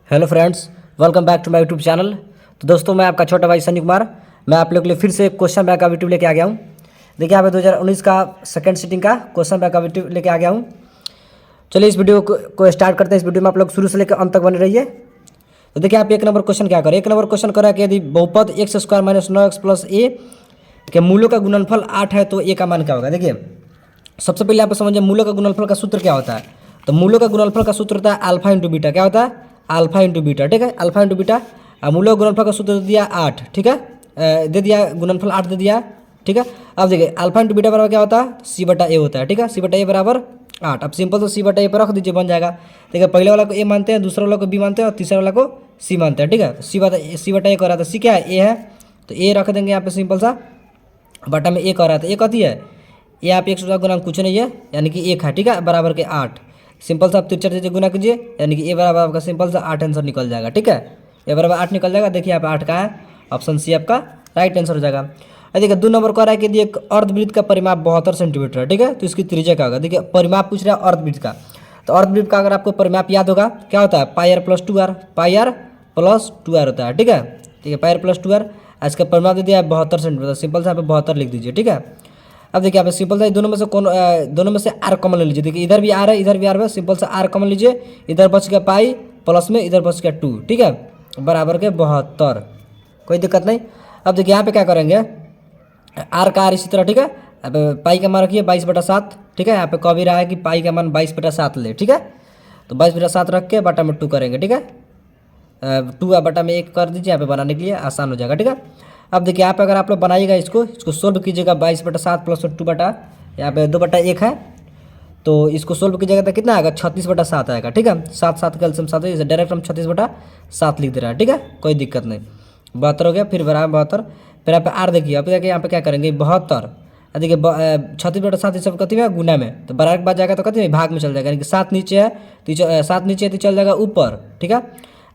Hello friends, welcome back to my YouTube channel. तो दोस्तों, मैं आपका छोटा भाई सनी कुमार। मैं आप लोग के लिए फिर से एक क्वेश्चन बैंक का वीडियो लेके आ गया हूँ। देखिए, यहाँ पे 2019 का सेकंड सिटिंग का क्वेश्चन बैंक का वीडियो लेके आ गया हूँ। चलिए इस वीडियो को स्टार्ट करते हैं। इस वीडियो में आप लोग शुरू से लेकर अंत तक बने रहिए। तो देखिए, आप एक नंबर क्वेश्चन क्या करें। एक नंबर क्वेश्चन करा कि यदि बहुपद x square minus 9x plus A के मूलों का गुणनफल 8 है तो ए का मान क्या होगा। देखिए, सबसे पहले आप समझिए मूलों का गुणनफल का सूत्र क्या होता है। तो मूलों का गुणनफल का सूत्र होता है अल्फा इंटू बीटा। क्या होता है? Alpha into beta. ठीक है, अल्फा इंटू बीटा। मूलों का गुणनफल का सूत्र दे दिया 8। ठीक है, दे दिया गुणनफल 8 दे दिया। ठीक है, अब देखिए अल्फा इंटू बीटा बराबर क्या होता है? सी बटा ए होता है। ठीक है, सी बटा ए बराबर 8। अब सिंपल तो सी बटा ए पर रख दीजिए, बन जाएगा। देखिए, पहले वाला को ए मानते हैं, दूसरे वाला को बी मानते हैं और तीसरे वाला को सी मानते हैं। ठीक है, सी बटा ए कर रहा था, सी क्या है? ए है। तो ए रख देंगे यहाँ पे सिंपल सा, बटा में ए कर रहा था। ए कथी है? ये आप 1 का गुणांक कुछ नहीं है, यानी कि 1 है। ठीक है, बराबर के 8। सिंपल सा आप तिरछा से गुना कीजिए, यानी कि ए बराबर आपका सिंपल सा 8 आंसर निकल जाएगा। ठीक है, ए बराबर 8 निकल जाएगा। देखिए यहाँ पे 8 का है, ऑप्शन सी आपका राइट आंसर हो जाएगा। देखिए 2 नंबर कह रहा है कि यदि एक अर्धवृत्त का परिमाप 72 सेंटीमीटर है। ठीक है, तो इसकी त्रिज्या क्या होगा। देखिए परिमाप पूछ रहा है अर्धवृत्त का। तो अर्धवृत्त का अगर आपको परिमाप याद होगा, क्या होता है? Pi r plus 2 r. Pi r plus 2 r होता है। ठीक है, पाई आर प्लस 2 आर। इसका परिमाप दे दिया है 72 सेंटीमीटर। सिंपल से यहाँ पे 72 लिख दीजिए। ठीक है, अब देखिए यहाँ पे सिंपल सा दोनों में से दोनों में से आर कॉमन ले लीजिए। देखिए इधर भी आर है, इधर भी आर है। सिंपल सा आर कॉमन लीजिए, इधर बच गया पाई, प्लस में इधर बच गया 2। ठीक है, बराबर के 72। कोई दिक्कत नहीं। अब देखिए यहाँ पे क्या करेंगे, आर का आर इसी तरह। ठीक है, अब पाई का मान रखिए 22/7। ठीक है, यहाँ पे कभी रहा है कि पाई का मान 22/7 ले। ठीक है, तो 22/7 रख के बटा में 2 करेंगे। ठीक है, 2 बटा में 1 कर दीजिए, यहाँ पे बनाने के लिए आसान हो जाएगा। ठीक है, अब देखिए यहाँ पे अगर आप लोग बनाइएगा, इसको सोल्व कीजिएगा। 22/7 प्लस 2 बटा यहाँ पे 2/1 है, तो इसको सोल्व कीजिएगा तो कितना आएगा? 36/7 आएगा। ठीक है, 7 का एलसीएम 7 है, डायरेक्ट हम 36/7 लिख दे रहा है। ठीक है, कोई दिक्कत नहीं। 72 हो गया, फिर बराबर 72। फिर यहाँ पे आर देखिए, अब देखिए यहाँ पे क्या करेंगे 72। देखिए 36/7 इस सब कथी में गुना में, तो बराबर के बाद जाएगा तो कथी में भाग में चल जाएगा। यानी कि 7 नीचे है तो 7 नीचे है तो चल जाएगा ऊपर। ठीक है,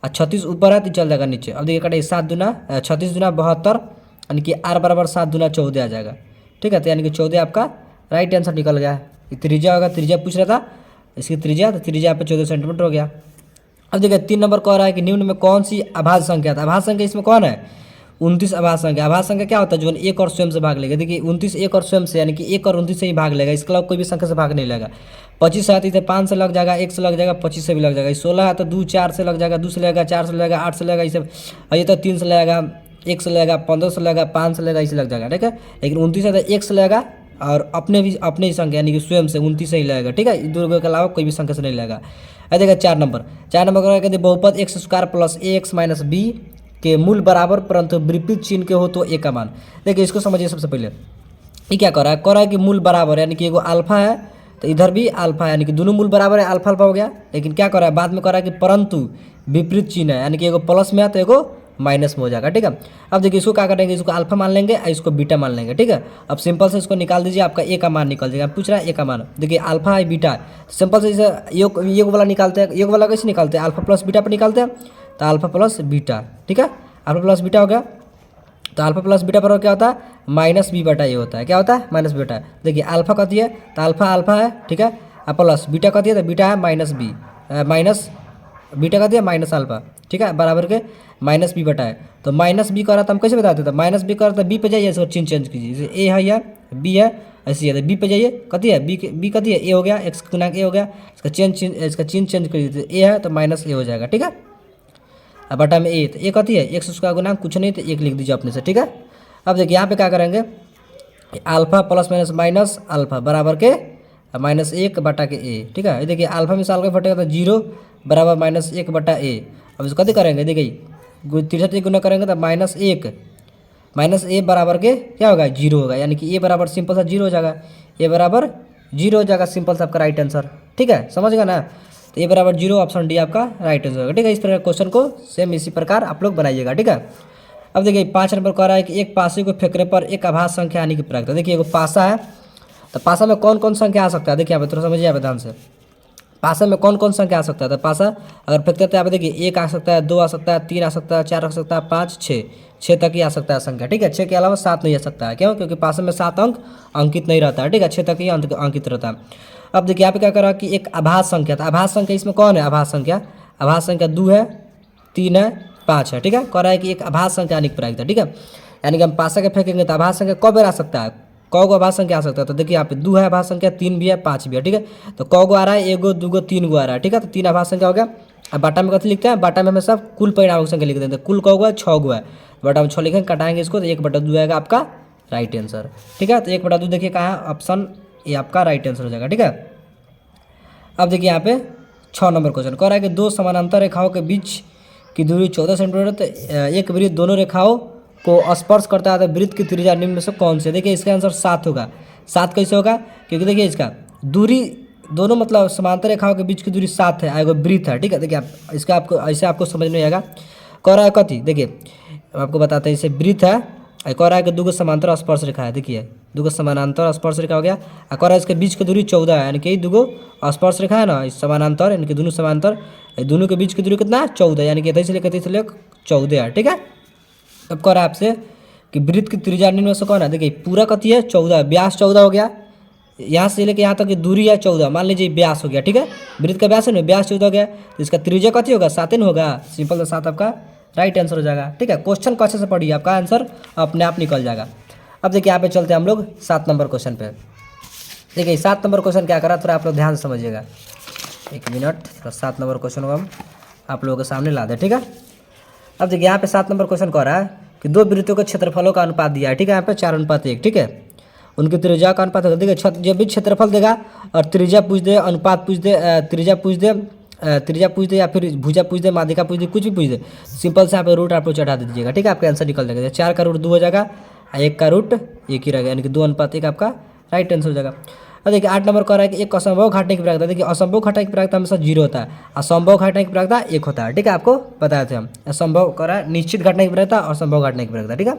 36 ऊपर है तो चल जाएगा नीचे। अब देखिए कटे 7 दूना 36 दूना 72, यानी कि आर बराबर 7 दूना 14 आ जाएगा। ठीक है, तो यानी कि 14 आपका राइट आंसर निकल गया। त्रिज्या होगा, त्रिज्या पूछ रहा था इसकी त्रिज्या, तो त्रिज्या यहाँ पे 14 सेंटीमीटर हो गया। अब देखिए 3 नंबर कह रहा है कि निम्न में कौन सी अभाज्य संख्या था। अभाज्य संख्या इसमें कौन है? 29 अभाज्य संख्या। अभाज्य संख्या क्या होता है? जो 1 और स्वयं से भाग लेगा। देखिए 29 1 और स्वयं से, यानी कि 1 और 29 से ही भाग लेगा। इसके अलावा कोई भी संख्या से भाग नहीं लेगा। 25 है तो इधर 5 से लग जाएगा, 1 से लग जाएगा, 25 से भी लग जाएगा। 16 है तो 2 4 से लग जाएगा, 2 से लगेगा, 4 से लगेगा, 8 से लगेगा, इसे ये तो 3 से लगेगा, 1 से लगेगा, 15 से लगेगा, 5 से लगेगा, इसे लग जाएगा। ठीक है, लेकिन 29 है तो 1 से लगेगा और अपने ही संख्या यानी कि स्वयं से 29 से ही लगेगा। ठीक है, दो के अलावा कोई भी संख्या से नहीं लगेगा। देखिए 4 नंबर कहते बहुपद एक्स स्क्वायर प्लस ए एक्स माइनस बी के मूल बराबर परंतु विपरीत चिन्ह के हो तो ए का मान। देखिए इसको समझिए। सबसे पहले ये क्या कर रहा है कि मूल बराबर, यानी कि एगो अल्फा है तो इधर भी अल्फा है, यानी कि दोनों मूल बराबर है, अल्फा अल्फा हो गया। लेकिन क्या कर रहा है बाद में, कर रहा है कि परंतु विपरीत चिन्ह है, यानी कि एगो प्लस में है तो एगो माइनस में हो जाएगा। ठीक है, अब देखिए इसको क्या करेंगे, इसको अल्फा मान लेंगे और इसको बीटा मान लेंगे। ठीक है, अब सिंपल से इसको निकाल दीजिए, आपका ए का मान निकल जाएगा। पूछ रहा है ए का मान। देखिए अल्फा है बीटा है, सिंपल से इसे योग वाला निकालते हैं। योग वाला कैसे निकालते हैं? अल्फा प्लस बीटा पर निकालते हैं, तो अल्फा प्लस बीटा। ठीक है, अल्फा प्लस बीटा हो गया, तो अल्फा प्लस बीटा पर क्या होता है? माइनस बी बटा ए होता है। क्या होता है? Minus beta. देखिए अल्फा कथी है? तो अल्फा अल्फा है। ठीक है, प्लस बीटा कथी है? तो बीटा है माइनस बी, माइनस बीटा कथी है? Minus alpha. ठीक है, बराबर के माइनस बी बटा है। तो माइनस बी कर रहा था, हम कैसे बताते थे? माइनस बी कर रहा था, बी पे जाइए, इसको चिन्ह चेंज कीजिए। जैसे ए है या बी है ऐसी है, तो बी पे जाइए, कथी है? बी कथी है? ए हो गया, एक्स गुणांक ए हो गया। इसका चिन्ह चेंज कर दीजिए, ए है तो माइनस ए हो जाएगा। ठीक है, अब बटा में ए, तो ए कथी है? एक्स उसका गुणांक कुछ नहीं, तो 1 लिख दीजिए अपने से। ठीक है, अब देखिए यहाँ पे क्या करेंगे, alpha plus minus minus alpha बराबर के -1 बटा के ए। ठीक है, ये देखिए अल्फा में से अल्फा फटेगा तो 0 बराबर -1 बटा ए। अब इसको कथी करेंगे? देखिए 3 से गुना करेंगे तो -1 माइनस ए बराबर के क्या होगा? 0 होगा, यानी कि ए बराबर सिंपल सा 0 हो जाएगा। ए बराबर 0 हो जाएगा, सिंपल सा आपका राइट आंसर। ठीक है, समझ गया ना? तो ए बराबर 0, ऑप्शन डी आपका राइट आंसर होगा। ठीक है, इस प्रकार क्वेश्चन को सेम इसी प्रकार आप लोग बनाइएगा। ठीक है, अब देखिए 5 नंबर कह रहा है कि एक पासे को फेंकने पर एक आभास संख्या आने की प्रक्रिया। तो देखिए एगो पासा है, तो पासा में कौन कौन संख्या आ सकता है? देखिए यहाँ पे थोड़ा समझिए यहाँ पे ध्यान से। पासा में कौन कौन संख्या आ सकता है? तो पासा अगर फेंकते हैं यहाँ पे देखिए 1 आ सकता है, 2 आ सकता है, 3 आ सकता है, 4 आ सकता है, 5 6 तक ही आ सकता है संख्या। ठीक है, 6 के अलावा 7 नहीं आ सकता है। क्यों? क्योंकि पासा में 7 अंक अंकित नहीं रहता है। ठीक है, 6 तक ही अंकित रहता है। अब देखिए यहाँ पे क्या करा कि एक आभास संख्या था। आभास संख्या इसमें कौन है? आभास संख्या 2 है, 3 है 5 है, ठीक है। कह रहा है कि एक अभाज्य संख्या अनेक प्रायिकता, ठीक है। यानी कि हम 5 के फेंकेंगे तो अभाज्य संख्या कब आ सकता है, कौ गो अभाज्य संख्या आ सकता है। तो देखिए यहाँ पे 2 है अभाज्य संख्या, 3 भी है, 5 भी है, ठीक है। तो कौ गो आ रहा है, 1 गो 2 गो 3 गो आ रहा है, ठीक है। तो 3 अभाज्य संख्या हो गया। अब बाटा में कथी लिखते हैं, बाटा में हमेशा कुल परिणामक संख्या लिख देते हैं। कुल कौ गो है, 6 गो है, बाटा में 6 लिखेंगे, कटाएंगे इसको तो 1/2 आएगा आपका राइट आंसर, ठीक है। तो 1/2 देखिए कहाँ है, ऑप्शन ए आपका राइट आंसर हो जाएगा, ठीक है। अब देखिए यहाँ पे 6 नंबर क्वेश्चन कह रहा है कि दो समानांतर रेखाओं के बीच की दूरी 14 सेंटीमीटर, तो एक वृत्त दोनों रेखाओं को स्पर्श करता है, तो वृत्त की त्रिज्या निम्न में से कौन से। देखिए इसका आंसर 7 होगा। 7 कैसे होगा, क्योंकि देखिए इसका दूरी दोनों मतलब समांतर रेखाओं के बीच की दूरी 7 है, आएगा वृत्त है, ठीक है। देखिए आप इसका आपको ऐसे आपको समझ में आएगा। कह रहा है कथी, देखिए आपको बताते हैं, इसे वृत्त है, कह रहा है कि 2 समांतर स्पर्श रेखा है, देखिए 2 समानांतर स्पर्श रेखा हो गया। और कह रहा है इसके बीच की दूरी 14 है, यानी कि 2 स्पर्श रेखा है ना, इस समानांतर यानी कि दोनों समांतर, दोनों के बीच की दूरी कितना है 14, यानी कि 23 से लेकर 14 है, ठीक है। अब कह रहा है आपसे कि वृत्त की त्रिज्या निम्न में से कौन है। देखिए पूरा कथी है 14, व्यास 14 हो गया, यहाँ से लेकर यहाँ तक की दूरी है 14, मान लीजिए व्यास हो गया, ठीक है। वृत्त का व्यास है ना, व्यास 14 हो गया, तो इसका त्रिज्या कथी होगा 7 होगा, सिंपल तो 7 आपका राइट आंसर हो जाएगा, ठीक है। क्वेश्चन को अच्छे से पढ़िए, आपका आंसर अपने आप निकल जाएगा। अब देखिए यहाँ पे चलते हैं हम लोग 7 नंबर क्वेश्चन पे। देखिए 7 नंबर क्वेश्चन क्या करा, थोड़ा आप लोग ध्यान से समझिएगा, 1 मिनट, थोड़ा 7 नंबर क्वेश्चन को हम आप लोगों के सामने ला दें, ठीक है। अब देखिए यहाँ पे 7 नंबर क्वेश्चन कह रहा है कि 2 वृत्तों के क्षेत्रफलों का अनुपात दिया है, ठीक है। यहाँ पे 4:1, ठीक है। उनकी त्रिज्या का अनुपात होगा, देखिए जब भी क्षेत्रफल देगा और त्रिज्या पूछ दे, अनुपात पूछ दे, त्रिज्या पूछ दे या फिर भुजा पूछ दे, माध्यिका पूछ दे, कुछ भी पूछ दे, सिंपल से यहाँ पे रूट आप लोग चढ़ा दीजिएगा, ठीक है। आपका आंसर निकल जाएगा। 4 का रूट 2 हो जाएगा, 1 का रूट 1 ही रहेगा, यानी कि 2:1 आपका राइट आंसर हो जाएगा। और देखिए 8 नंबर कह रहा है कि एक असंभव घटने की प्रायिकता, देखिए असंभव घटने की प्रायिकता हमेशा 0 होता है, असंभव घटने की प्रायिकता 1 होता है, ठीक है। आपको बताए थे हम, असंभव कह रहा है निश्चित घटने की प्रायिकता, असंभव घटने की प्रायिकता, ठीक है।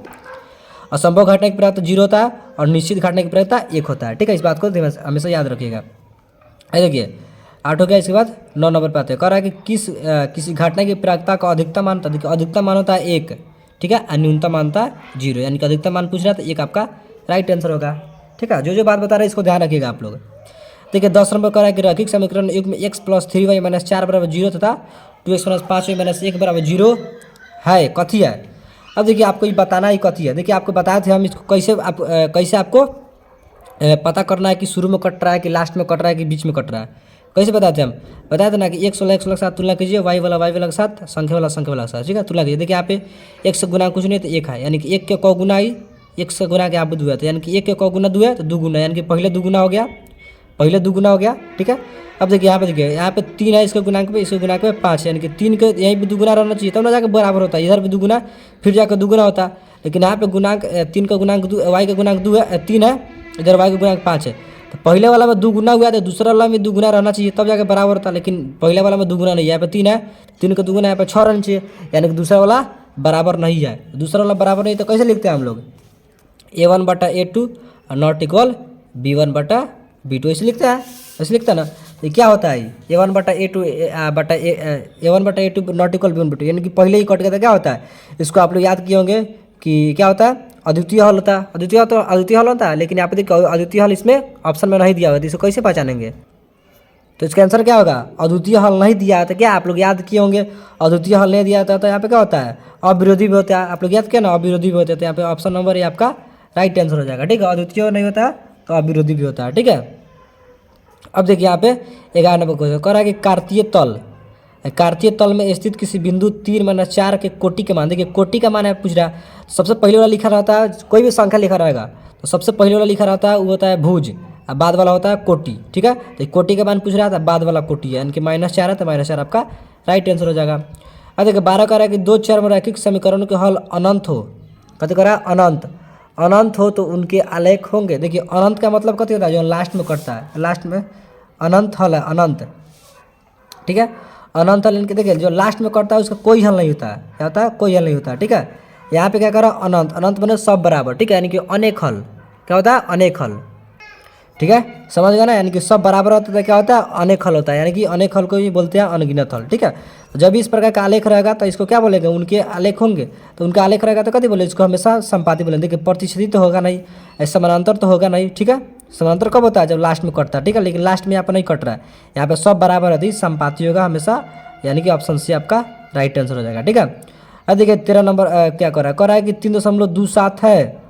असंभव घटने की प्रायिकता 0 होता है और निश्चित घटने की प्रायिकता 1 होता है, ठीक है। इस बात को हमेशा याद रखिएगा। देखिए 8 हो गया। इसके बाद 9 नंबर पे आते हैं, कह रहा है कि किसी घटना की प्रायिकता का अधिकतम मान, देखिए अधिकतम मान होता है 1, ठीक है, और न्यूनतम मान होता है 0, यानी कि अधिकतम मान पूछ रहा है तो 1 आपका राइट आंसर होगा, ठीक है। जो बात बता रहे हैं इसको ध्यान रखिएगा आप लोग। देखिए 10 नंबर कह रहा है कि रैखिक समीकरण युग में x + 3y - 4 = 0 तथा 2x - 5y - 1 = 0 है, कथी है। अब देखिए आपको ये बताना ही कथी है। देखिए आपको बताए थे हम इसको कैसे आपको पता करना है कि शुरू में कट रहा है कि लास्ट में कट रहा है कि बीच में कट रहा है, कैसे बताए थे हम। बताए थे ना कि 1 16 1 16 के साथ तुलना कीजिए, y वाला के साथ, संख्या वाला के साथ, ठीक है, तुलना कीजिए। देखिए यहाँ पे 1 से गुना कुछ नहीं तो 1 है, यानी कि 1 के कौ गुना आई, 1 से गुना के आप 2 है, तो यानी कि 1 के कौ गुना 2 है तो 2 गुना, यानी कि पहले 2 गुना हो गया, ठीक है। अब देखिए यहाँ पे 3 है, इसके गुणांक पे, इसके गुणांक पे 5 है, यानी कि 3 के यहीं पे 2 गुना रहना चाहिए, तब ना जाकर बराबर होता है, इधर पे 2 गुना फिर जाकर 2 गुना होता है, लेकिन यहाँ पे गुणांक 3 का गुणांक y का गुणांक 2 है, 3 है, इधर y का गुणांक 5 है, तो पहले वाला में 2 गुना हुआ तो दूसरा वाला में 2 गुना रहना चाहिए, तब जाकर बराबर होता है, लेकिन पहले वाला में 2 गुना नहीं है, यहाँ पे 3 है, 3 का 2 गुना यहाँ पे 6 रहना चाहिए, यानी कि दूसरा वाला बराबर नहीं है। दूसरा वाला बराबर नहीं तो कैसे लिखते हैं हम लोग, A1/A2 नॉट इक्वल B1/B2, ऐसे लिखते हैं, ऐसे लिखता है ना। ये क्या होता है, A1/A2 नॉट इक्वल B1/B2, यानी कि पहले ही कट गया था, क्या होता है, इसको आप लोग याद किए होंगे कि क्या होता है, अद्वितीय हल होता है। अद्वितीय हल होता है, लेकिन यहाँ पे देखिए अद्वितीय हल इसमें ऑप्शन में नहीं दिया हुआ, तो इसको कैसे पहचानेंगे, तो इसका आंसर क्या होगा, अद्वितीय हल नहीं दिया है, तो क्या आप लोग याद किए होंगे, अद्वितीय हल नहीं दिया था तो यहाँ पे क्या होता है, अविरोधी भी होता है, आप लोग याद किया ना, अविरोधी भी होता है, तो यहाँ पे ऑप्शन नंबर ये आपका राइट आंसर हो जाएगा, ठीक है। अद्वितीय नहीं होता तो अविरोधी भी होता है, ठीक है। अब देखिए यहाँ पे 11 नंबर क्वेश्चन कह रहा है कि कार्तीय तल में स्थित किसी बिंदु 3 - 4 के कोटि के मान, देखिए कोटि का मान है पूछ रहा है, सबसे पहले वाला लिखा रहता है, कोई भी संख्या लिखा रहेगा तो सबसे पहले वाला लिखा रहता है वो होता है भुज, अब बाद वाला होता है कोटि, ठीक है। तो कोटि का मान पूछ रहा था, बाद वाला कोटि है, यानी कि -4 है तो -4 आपका राइट आंसर हो जाएगा। अब देखिए 12 कह रहा है कि 2 चरम रैखिक समीकरणों के हल अनंत हो, कथी कह रहा है, अनंत हो तो उनके आलेख होंगे। देखिए अनंत का मतलब कथी होता है, जो लास्ट में कटता है, लास्ट में अनंत हल है, अनंत, ठीक है, अनंत हल, इनके देखिए जो लास्ट में कटता है उसका कोई हल नहीं होता है, क्या होता है, कोई हल नहीं होता है, ठीक है। यहाँ पे क्या करा, अनंत बने सब बराबर, ठीक है, यानी कि अनेक हल, क्या होता है, अनेक हल, ठीक है, समझ गया ना, यानी कि सब बराबर होता है, क्या होता है, अनेक हल होता है, यानी कि अनेक हल को भी बोलते हैं अनगिनत हल, ठीक है। तो जब भी इस प्रकार का आलेख रहेगा तो इसको क्या बोलेंगे, उनके आलेख होंगे, तो उनका आलेख रहेगा तो कथी बोले, इसको हमेशा संपाति बोलेंगे। देखिए प्रतिशती तो होगा नहीं, समानांतर तो होगा नहीं, ठीक है, समानांतर कब होता है, जब लास्ट में कटता है, ठीक है, लेकिन लास्ट में यहाँ पर नहीं कट रहा है, यहाँ पे सब बराबर है, संपाति होगा हमेशा, यानी कि ऑप्शन सी आपका राइट आंसर हो जाएगा। ठीक है, अब देखिए 13 नंबर क्या कर रहा है कि 3.27 है।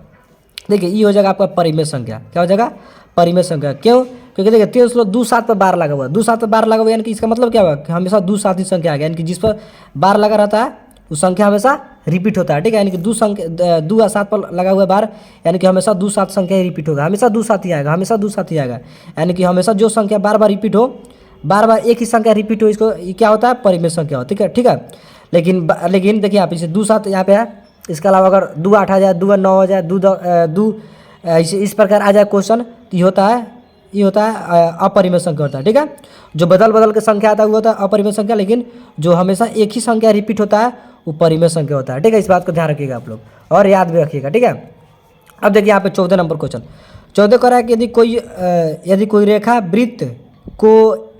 देखिए ये हो जाएगा आपका परिमेय संख्या। क्या हो जाएगा? परिमेय संख्या। क्यों? क्योंकि देखिए 3.27 पर बार लगा हुआ है, 27 पर बार लगा हुआ है, यानी कि इसका मतलब क्या हुआ कि हमेशा 27 ही संख्या आ गया, यानी कि जिस पर बार लगा रहता है उस संख्या हमेशा रिपीट होता है। ठीक है, यानी कि 2 और 7 पर लगा हुआ बार, यानी कि हमेशा 27 संख्या ही रिपीट होगा, हमेशा 27 ही आएगा, हमेशा 27 ही आएगा। यानी कि हमेशा जो संख्या बार बार रिपीट हो, बार बार एक ही संख्या रिपीट हो, इसको ये क्या होता है? परिमेय संख्या होती है। ठीक है, लेकिन देखिए यहाँ पे जैसे 2-7 यहाँ पे है, इसके अलावा अगर 2-8 आ जाए, 2-9 आ जाए, 2 इस प्रकार आ जाए क्वेश्चन, तो ये होता है अपरिमेय संख्या होता है। ठीक है, जो बदल बदल के संख्या आता है वो होता है अपरिमेय संख्या, लेकिन जो हमेशा एक ही संख्या रिपीट होता है वो परिमेय संख्या होता है। ठीक है, इस बात को ध्यान रखिएगा आप लोग और याद भी रखिएगा। ठीक है, अब देखिए यहाँ पे 14 नंबर क्वेश्चन। 14 कह रहा है कि यदि कोई रेखा वृत्त को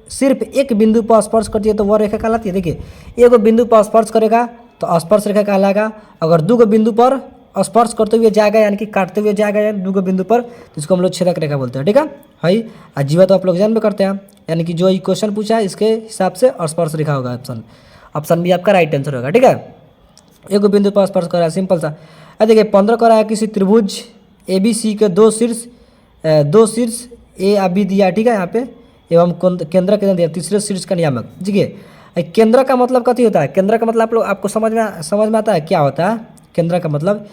सिर्फ एक बिंदु पर स्पर्श करती है तो वह रेखा कहलाती है। देखिए एक बिंदु पर स्पर्श करेगा तो स्पर्श रेखा कहलाएगा। अगर 2 बिंदु पर स्पर्श करते हुए जाएगा, यानी कि काटते हुए जाएगा, यानी 2 बिंदु पर, तो इसको हम लोग छेदक रेखा बोलते हैं। ठीक है भाई, जीवा तो आप लोग जानते करते हैं, यानी कि जो ये क्वेश्चन पूछा है इसके हिसाब से स्पर्श रेखा होगा। ऑप्शन भी आपका राइट आंसर होगा। ठीक है, एक बिंदु पर स्पर्श कर रहा है, सिंपल सा। अब देखिए 15 कर रहा है किसी त्रिभुज ABC के दो शीर्ष A और B दिया। ठीक है, यहाँ पे एवं केंद्र के दिया, तीसरे शीर्ष का नियामक। देखिए केंद्र का मतलब कथी होता है? केंद्र का मतलब आप लोग आपको समझ में आता है क्या होता है केंद्र का मतलब?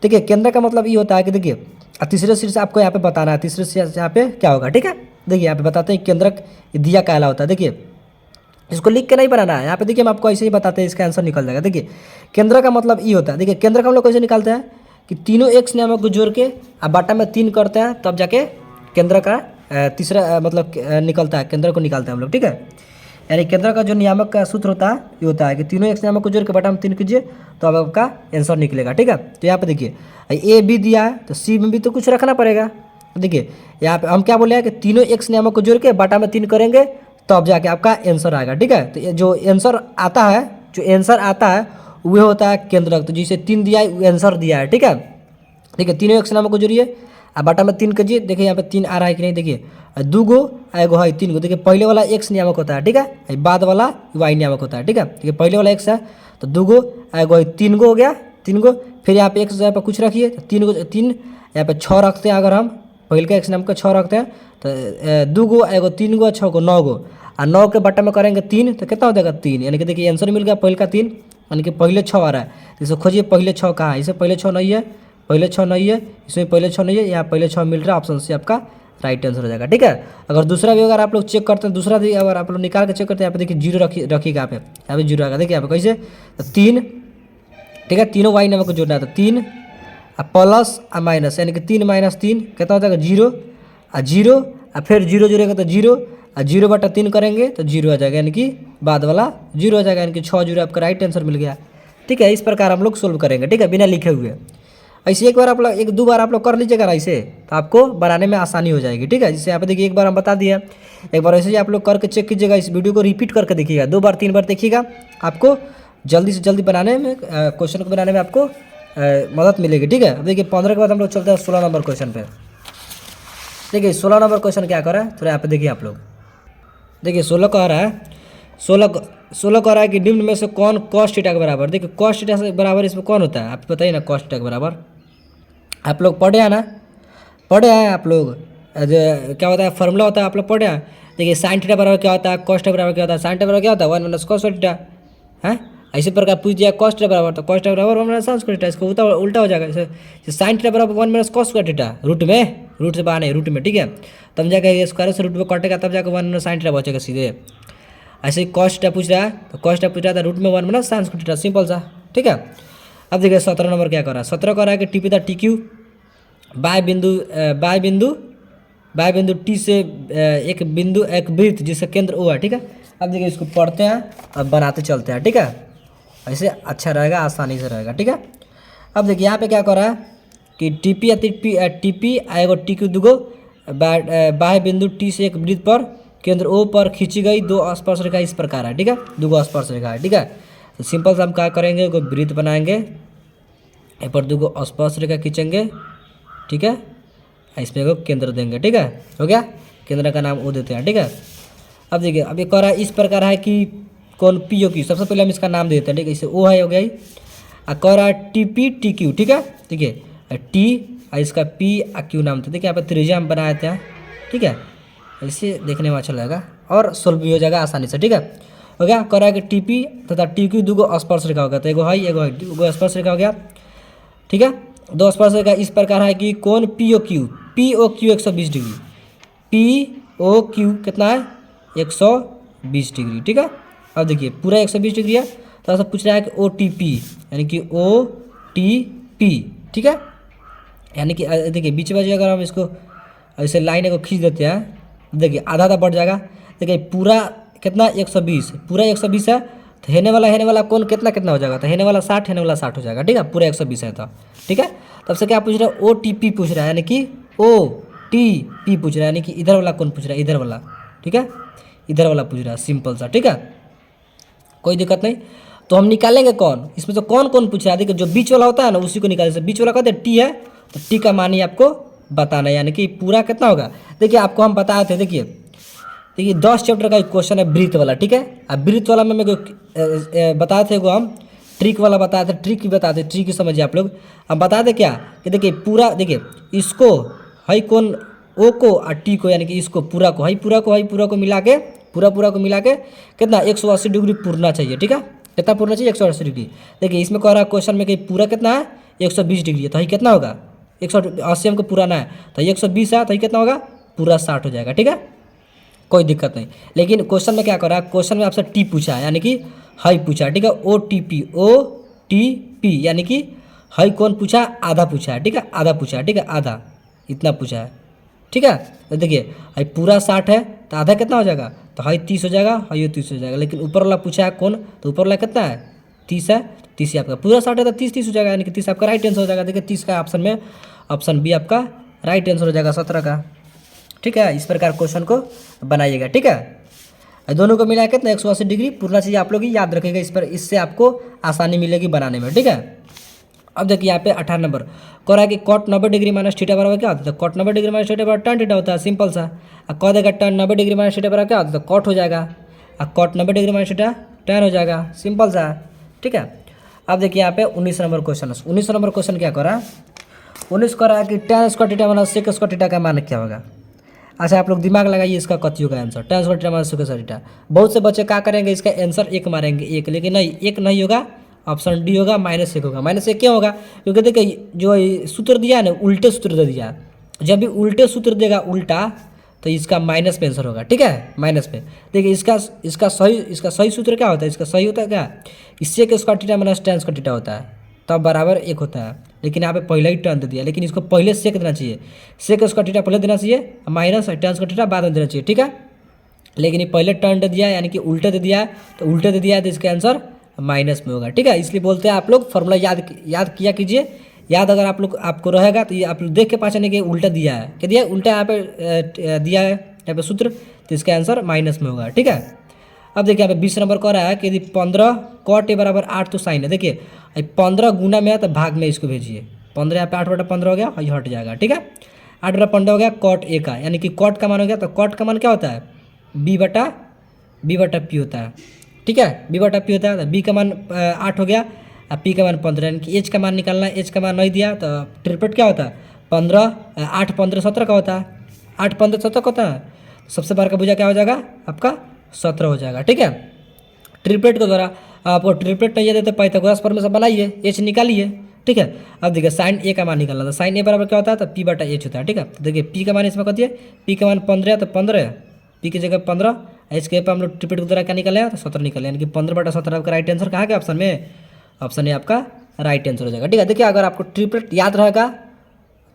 देखिए केंद्र का मतलब ये होता है कि देखिए तीसरे शीर्ष आपको यहाँ पे बताना है, तीसरे शीर्ष यहाँ पे क्या होगा। ठीक है, देखिए यहाँ पे बताते हैं केंद्र दिया कहला होता है। देखिए इसको लिख के नहीं बनाना है, यहाँ पे देखिए हम आपको ऐसे ही बताते हैं, इसका आंसर निकल जाएगा। देखिए केंद्र का मतलब ये होता है, देखिए केंद्र का हम लोग कैसे निकालते हैं कि तीनों एक्स नियामक को जोड़ के अब बाटा में 3 करते हैं, तब जाके केंद्र का तीसरा मतलब निकलता है, केंद्र को निकालते हैं हम लोग। ठीक है, यानी केंद्र का जो नियामक का सूत्र होता है ये होता है कि तीनों एक्स नियामक को जोड़ के बटा में 3 कीजिए तो अब आपका आंसर निकलेगा। ठीक है, तो यहाँ पे देखिए AB दिया है तो C में भी तो कुछ रखना पड़ेगा। देखिए यहाँ पे हम क्या बोले हैं कि तीनों एक्स नियामक को जोड़ के बटा में 3 करेंगे तो अब जाके आपका आंसर आएगा। ठीक है, तो जो आंसर आता है वह होता है केंद्रक। तो जिसे 3 दिया है आंसर दिया है। ठीक है, देखिए तीनों एक्स नियामक को जोड़िए अब बटा में 3 कीजिए। देखिए यहाँ पे 3 आ रहा है कि नहीं? देखिए 2 गो एगो है 3 गो। देखिए पहले वाला एक्स नियामक होता है। ठीक है, बाद वाला वाई नियामक होता है। ठीक है, देखिए पहले वाला एक्स है तो 2 गो एगो है 3 गो हो गया 3 गो। फिर यहाँ पे एक्स यहाँ पे कुछ रखिए तो 3 यहाँ पे 6 रखते हैं। अगर हम पहले का एक्स नाम का 6 रखते हैं तो 2 गो एगो 3 गो 6 गो 9 गो और 9 के बटा में करेंगे 3 तो कितना हो जाएगा 3, यानी कि देखिए आंसर मिल गया पहले का 3, यानी कि पहले 6 आ रहा है। इसे खोजिए पहले 6 कहाँ है? इसे पहले 6 नहीं है, पहले 6 नहीं है, इसमें पहले 6 नहीं है, यहाँ पहले 6 मिल रहा है। ऑप्शन से आपका राइट आंसर हो जाएगा। ठीक है, अगर दूसरा भी अगर आप लोग चेक करते हैं, दूसरा भी अगर आप लोग निकाल के चेक करते हैं, यहाँ पे देखिए 0 रखिएगा, यहाँ पे 0 आएगा। देखिए यहाँ पे कैसे तो 3। ठीक है, तीनों वाई नंबर को जोड़ना है तो 3 प्लस और माइनस, यानी कि 3 माइनस 3 कितना हो जाएगा 0 और 0 और फिर 0 जोड़ेगा तो 0 और 0 बटा 3 करेंगे तो 0 आ जाएगा, यानी कि बाद वाला 0 आ जाएगा, यानी कि 6 0 आपका राइट आंसर मिल गया। ठीक है, इस प्रकार हम लोग सोल्व करेंगे। ठीक है, बिना लिखे हुए। ऐसे एक बार आप लोग 1-2 बार आप लोग कर लीजिएगा ना ऐसे, तो आपको बनाने में आसानी हो जाएगी। ठीक है, जैसे यहाँ पे देखिए एक बार हम बता दिए, एक बार ऐसे ही आप लोग करके चेक कीजिएगा, इस वीडियो को रिपीट करके देखिएगा, 2 बार 3 बार देखिएगा, आपको जल्दी से जल्दी बनाने में क्वेश्चन को बनाने में आपको मदद मिलेगी। ठीक है, अब देखिए 15 के बाद हम लोग चलते हैं 16 नंबर क्वेश्चन पे। देखिए 16 नंबर क्वेश्चन क्या कर रहा है थोड़ा यहाँ पे देखिए आप लोग। देखिए 16 कह रहा है 16 कह रहा है कि निम्न में से कौन cos थीटा के बराबर? देखिए cos थीटा से बराबर इसमें कौन होता है? आप बताइए ना, cos थीटा के बराबर आप लोग पढ़े हैं ना, पढ़े हैं आप लोग क्या होता है फॉर्मूला होता है, आप लोग पढ़े हैं। देखिए sin थीटा बराबर क्या होता है, cos थीटा बराबर क्या होता है? sin थीटा बराबर क्या होता है 1 - cos थीटा है। इसी प्रकार पूछ दिया cos थीटा बराबर, तो cos थीटा बराबर 1 - sin थीटा, इसको उल्टा हो जाएगा। जैसे sin थीटा बराबर 1 - cos थीटा, रूट से बाहर नहीं, रूट में। ठीक है, तब जाकर स्क्वायर से रूट में कटेगा, तब जाकर 1 - sin थीटा बचेगा सीधे। ऐसे ही cos थीटा पूछ रहा है तो cos थीटा पूछ रहा था रूट में 1 - sin थीटा, सिंपल सा। ठीक है, अब देखिए 17 नंबर क्या कर रहा है। 17 कह रहा है कि टी पिता TQ बाय बिंदु T से एक वृत्त जिसका केंद्र O है। ठीक है, अब देखिए इसको पढ़ते हैं और बनाते चलते हैं। ठीक है, ऐसे अच्छा रहेगा, आसानी से रहेगा। ठीक है, अब देखिए यहाँ पे क्या कर रहा है कि TP एगो TQ दूगो बाह्य बिंदु T से एक वृत्त पर केंद्र O पर खींची गई 2 स्पर्श रेखा इस प्रकार है। ठीक है, 2 स्पर्श रेखा है। ठीक है, तो सिंपल से हम क्या करेंगे, कोई वृत्त बनाएंगे, यहाँ पर 2 स्पर्श रेखा खींचेंगे। ठीक है, इसमें को केंद्र देंगे। ठीक है, हो गया, केंद्र का नाम O देते हैं। ठीक है, अब देखिए अब ये कह रहा है इस प्रकार है कि कौन पी ओ क्यू, सबसे पहले हम इसका नाम दे देते हैं, ठीक है। इसे ओ है हो गया ही, कह रहा है टी पी टी क्यू, ठीक है। देखिए टी इसका पी क्यू नाम था, देखिए यहाँ पे त्रिज्या हम बनाए थे, ठीक है। इसे देखने में अच्छा लगेगा और सोल्व भी हो जाएगा आसानी से, ठीक है। हो गया, कह रहा है कि टी पी तथा टी क्यू दो स्पर्श रेखा हो गया, तो एगो है एगो स्पर्श रेखा हो गया, ठीक है। दो स्पर्श रेखा इस प्रकार है कि कौन P O Q 120 degree, P O Q कितना है 120 डिग्री, ठीक है। अब देखिए पूरा 120 डिग्री है, तो ऐसा पूछ रहा है कि ओ टी पी यानी कि ओ टी पी, ठीक है। यानी कि देखिए बीच में अगर हम इसको ऐसे लाइन को खींच देते हैं, देखिए आधा आधा बढ़ जाएगा। देखिए पूरा कितना 120, पूरा 120 है, तो हेने वाला कौन कितना कितना हो जाएगा, तो हेने वाला 60, हेने वाला 60 हो जाएगा, ठीक है। पूरा 120 है तो, ठीक है। तब से क्या पूछ रहा है, ओ टी पी पूछ रहा है, यानी कि ओ टी पी पूछ रहा है, यानी कि इधर वाला कौन पूछ रहा है, इधर वाला, ठीक है। इधर वाला पूछ रहा है, सिंपल सा, ठीक है, कोई दिक्कत नहीं। तो हम निकालेंगे कौन, इसमें से कौन कौन पूछ रहा है, देखिए जो बीच वाला होता है ना उसी को निकाले, से बीच वाला कहते हैं टी है, तो टी का मान ही आपको बताना है, यानी कि पूरा कितना होगा। देखिए आपको हम बताए थे, देखिए 10 चैप्टर का एक क्वेश्चन है वृत्त वाला, ठीक है। अब वृत्त वाला में मेरे को बताए थे, हम ट्रिक वाला बताए थे, ट्रिक भी बताए थे, ट्रिक ही समझिए आप लोग। हम बता दें क्या कि देखिए पूरा, देखिए इसको है कौन ओ को और टी को, यानी कि इसको पूरा को पूरा को मिला के, पूरा को मिला के कितना 180 डिग्री पूरना चाहिए, ठीक है। कितना पूरना चाहिए 180 डिग्री। देखिए इसमें कह रहा है क्वेश्चन में कि पूरा कितना है 120 डिग्री है, तो ये कितना होगा 180 हमको पुराना है, तो 120 है, तो ये कितना होगा पूरा 60 हो जाएगा, ठीक है, कोई दिक्कत नहीं। लेकिन क्वेश्चन में क्या कर रहा है, क्वेश्चन में आपसे टी पूछा है, यानी कि हाई पूछा है, ठीक है। ओ टी पी यानी कि हाई कौन पूछा, आधा पूछा है, ठीक है, आधा पूछा है, ठीक है, आधा इतना पूछा है, ठीक है। तो देखिए हाई पूरा 60 है, तो आधा कितना हो जाएगा, तो हाई 30 हो जाएगा, हाई 30 हो जाएगा। लेकिन ऊपर वाला पूछा है कौन, तो ऊपर वाला कितना है 30 है, 30 ही आपका पूरा 60 है, तो 30 हो जाएगा, यानी कि 30 आपका राइट आंसर हो जाएगा। देखिए 30 का ऑप्शन में ऑप्शन बी आपका राइट आंसर हो जाएगा 17 का, ठीक है। इस प्रकार क्वेश्चन को बनाइएगा, ठीक है। दोनों को मिला कितना 180 डिग्री पूरना चाहिए, आप लोग ही याद रखिएगा इस पर, इससे आपको आसानी मिलेगी बनाने में, ठीक है। अब देखिए यहाँ पे 18 नंबर कह रहा है कि कॉट 90 डिग्री माइनस थीटा बराबर क्या होता है, तो कॉट 90 डिग्री माइनस थीटा बराबर tan थीटा होता है, सिंपल सा। अब कह देगा tan 90 डिग्री माइनस थीटा बराबर क्या होता है, तो कॉट हो जाएगा, अब cot 90 degree minus theta tan हो जाएगा, सिंपल सा, ठीक है। अब देखिए यहाँ पे 19 नंबर क्वेश्चन, 19 नंबर क्वेश्चन क्या कर रहा है, 19 कह रहा है कि tan square theta minus sec square theta का मान क्या होगा। अच्छा आप लोग दिमाग लगाइए, इसका कथी होगा answer, tan square theta minus sec square theta. बहुत से बच्चे क्या करेंगे, इसका आंसर एक मारेंगे, एक, लेकिन नहीं एक नहीं होगा, ऑप्शन डी होगा, -1 होगा। -1 क्यों होगा, क्योंकि देखिए जो सूत्र दिया है ना उल्टे सूत्र दे दिया, जब भी उल्टे सूत्र देगा उल्टा, तो इसका माइनस पे आंसर होगा, ठीक है, माइनस पे। देखिए इसका सही सूत्र क्या होता है, इसका सही होता है क्या, इससे के square theta minus tan square theta होता है, तब बराबर 1 होता है। लेकिन यहाँ पे पहले ही टर्न दे दिया, लेकिन इसको पहले सेक देना चाहिए, सेक स्क्वायर थीटा पहले देना चाहिए, माइनस tan स्क्वायर थीटा बाद में देना चाहिए, ठीक है। लेकिन ये पहले टर्न दे दिया, यानी कि उल्टे दे दिया, तो उल्टे दे दिया है, तो इसका आंसर माइनस में होगा, ठीक है। इसलिए बोलते हैं आप लोग फॉर्मूला याद किया कीजिए, याद अगर आप लोग आपको रहेगा तो ये आप लोग देख के पहचाने के उल्टा दिया है, क्या दिया उल्टा यहाँ पे दिया है यहाँ पे सूत्र, तो इसका आंसर माइनस में होगा, ठीक है। अब देखिए यहाँ पे 20 नंबर कह रहा है कि यदि 15 cot a बराबर 8 तो साइन है, देखिए 15 गुना में है तो भाग में इसको भेजिए, 15 यहाँ पे 8/15 हो गया, ये हट जाएगा, ठीक है। 8/15 हो गया cot a का, यानी कि cot का मान हो गया, तो cot का मान क्या होता है b बटा p होता है, ठीक है, b बटा p होता है। तो b का मान 8 हो गया, अब p का मान 15, यानी कि h का मान निकालना है, h का मान नहीं दिया, तो ट्रिपलेट क्या होता है 8 15 17 का होता है, 8 15 17 का होता है, सबसे बाहर का भुजा क्या हो जाएगा आपका 17 हो जाएगा, ठीक है। ट्रिपलेट के द्वारा आपको ट्रिपलेट नहीं देते पाइथागोरस फॉर्मूला बनाइए, h निकालिए, ठीक है। अब देखिए साइन a का मान निकालना था, साइन a बराबर क्या होता है, तो p बटा h होता है, ठीक है। तो देखिए p का मान इसमें कर दिए, p का मान 15 है, तो 15 p की जगह 15, h के पर हम लोग ट्रिपलेट के द्वारा क्या निकाले तो 17 निकाले, यानी कि 15/17 आपका राइट आंसर कहाँ गया ऑप्शन में, ऑप्शन ए आपका राइट आंसर हो जाएगा, ठीक है। देखिए अगर आपको ट्रिपलेट याद रहेगा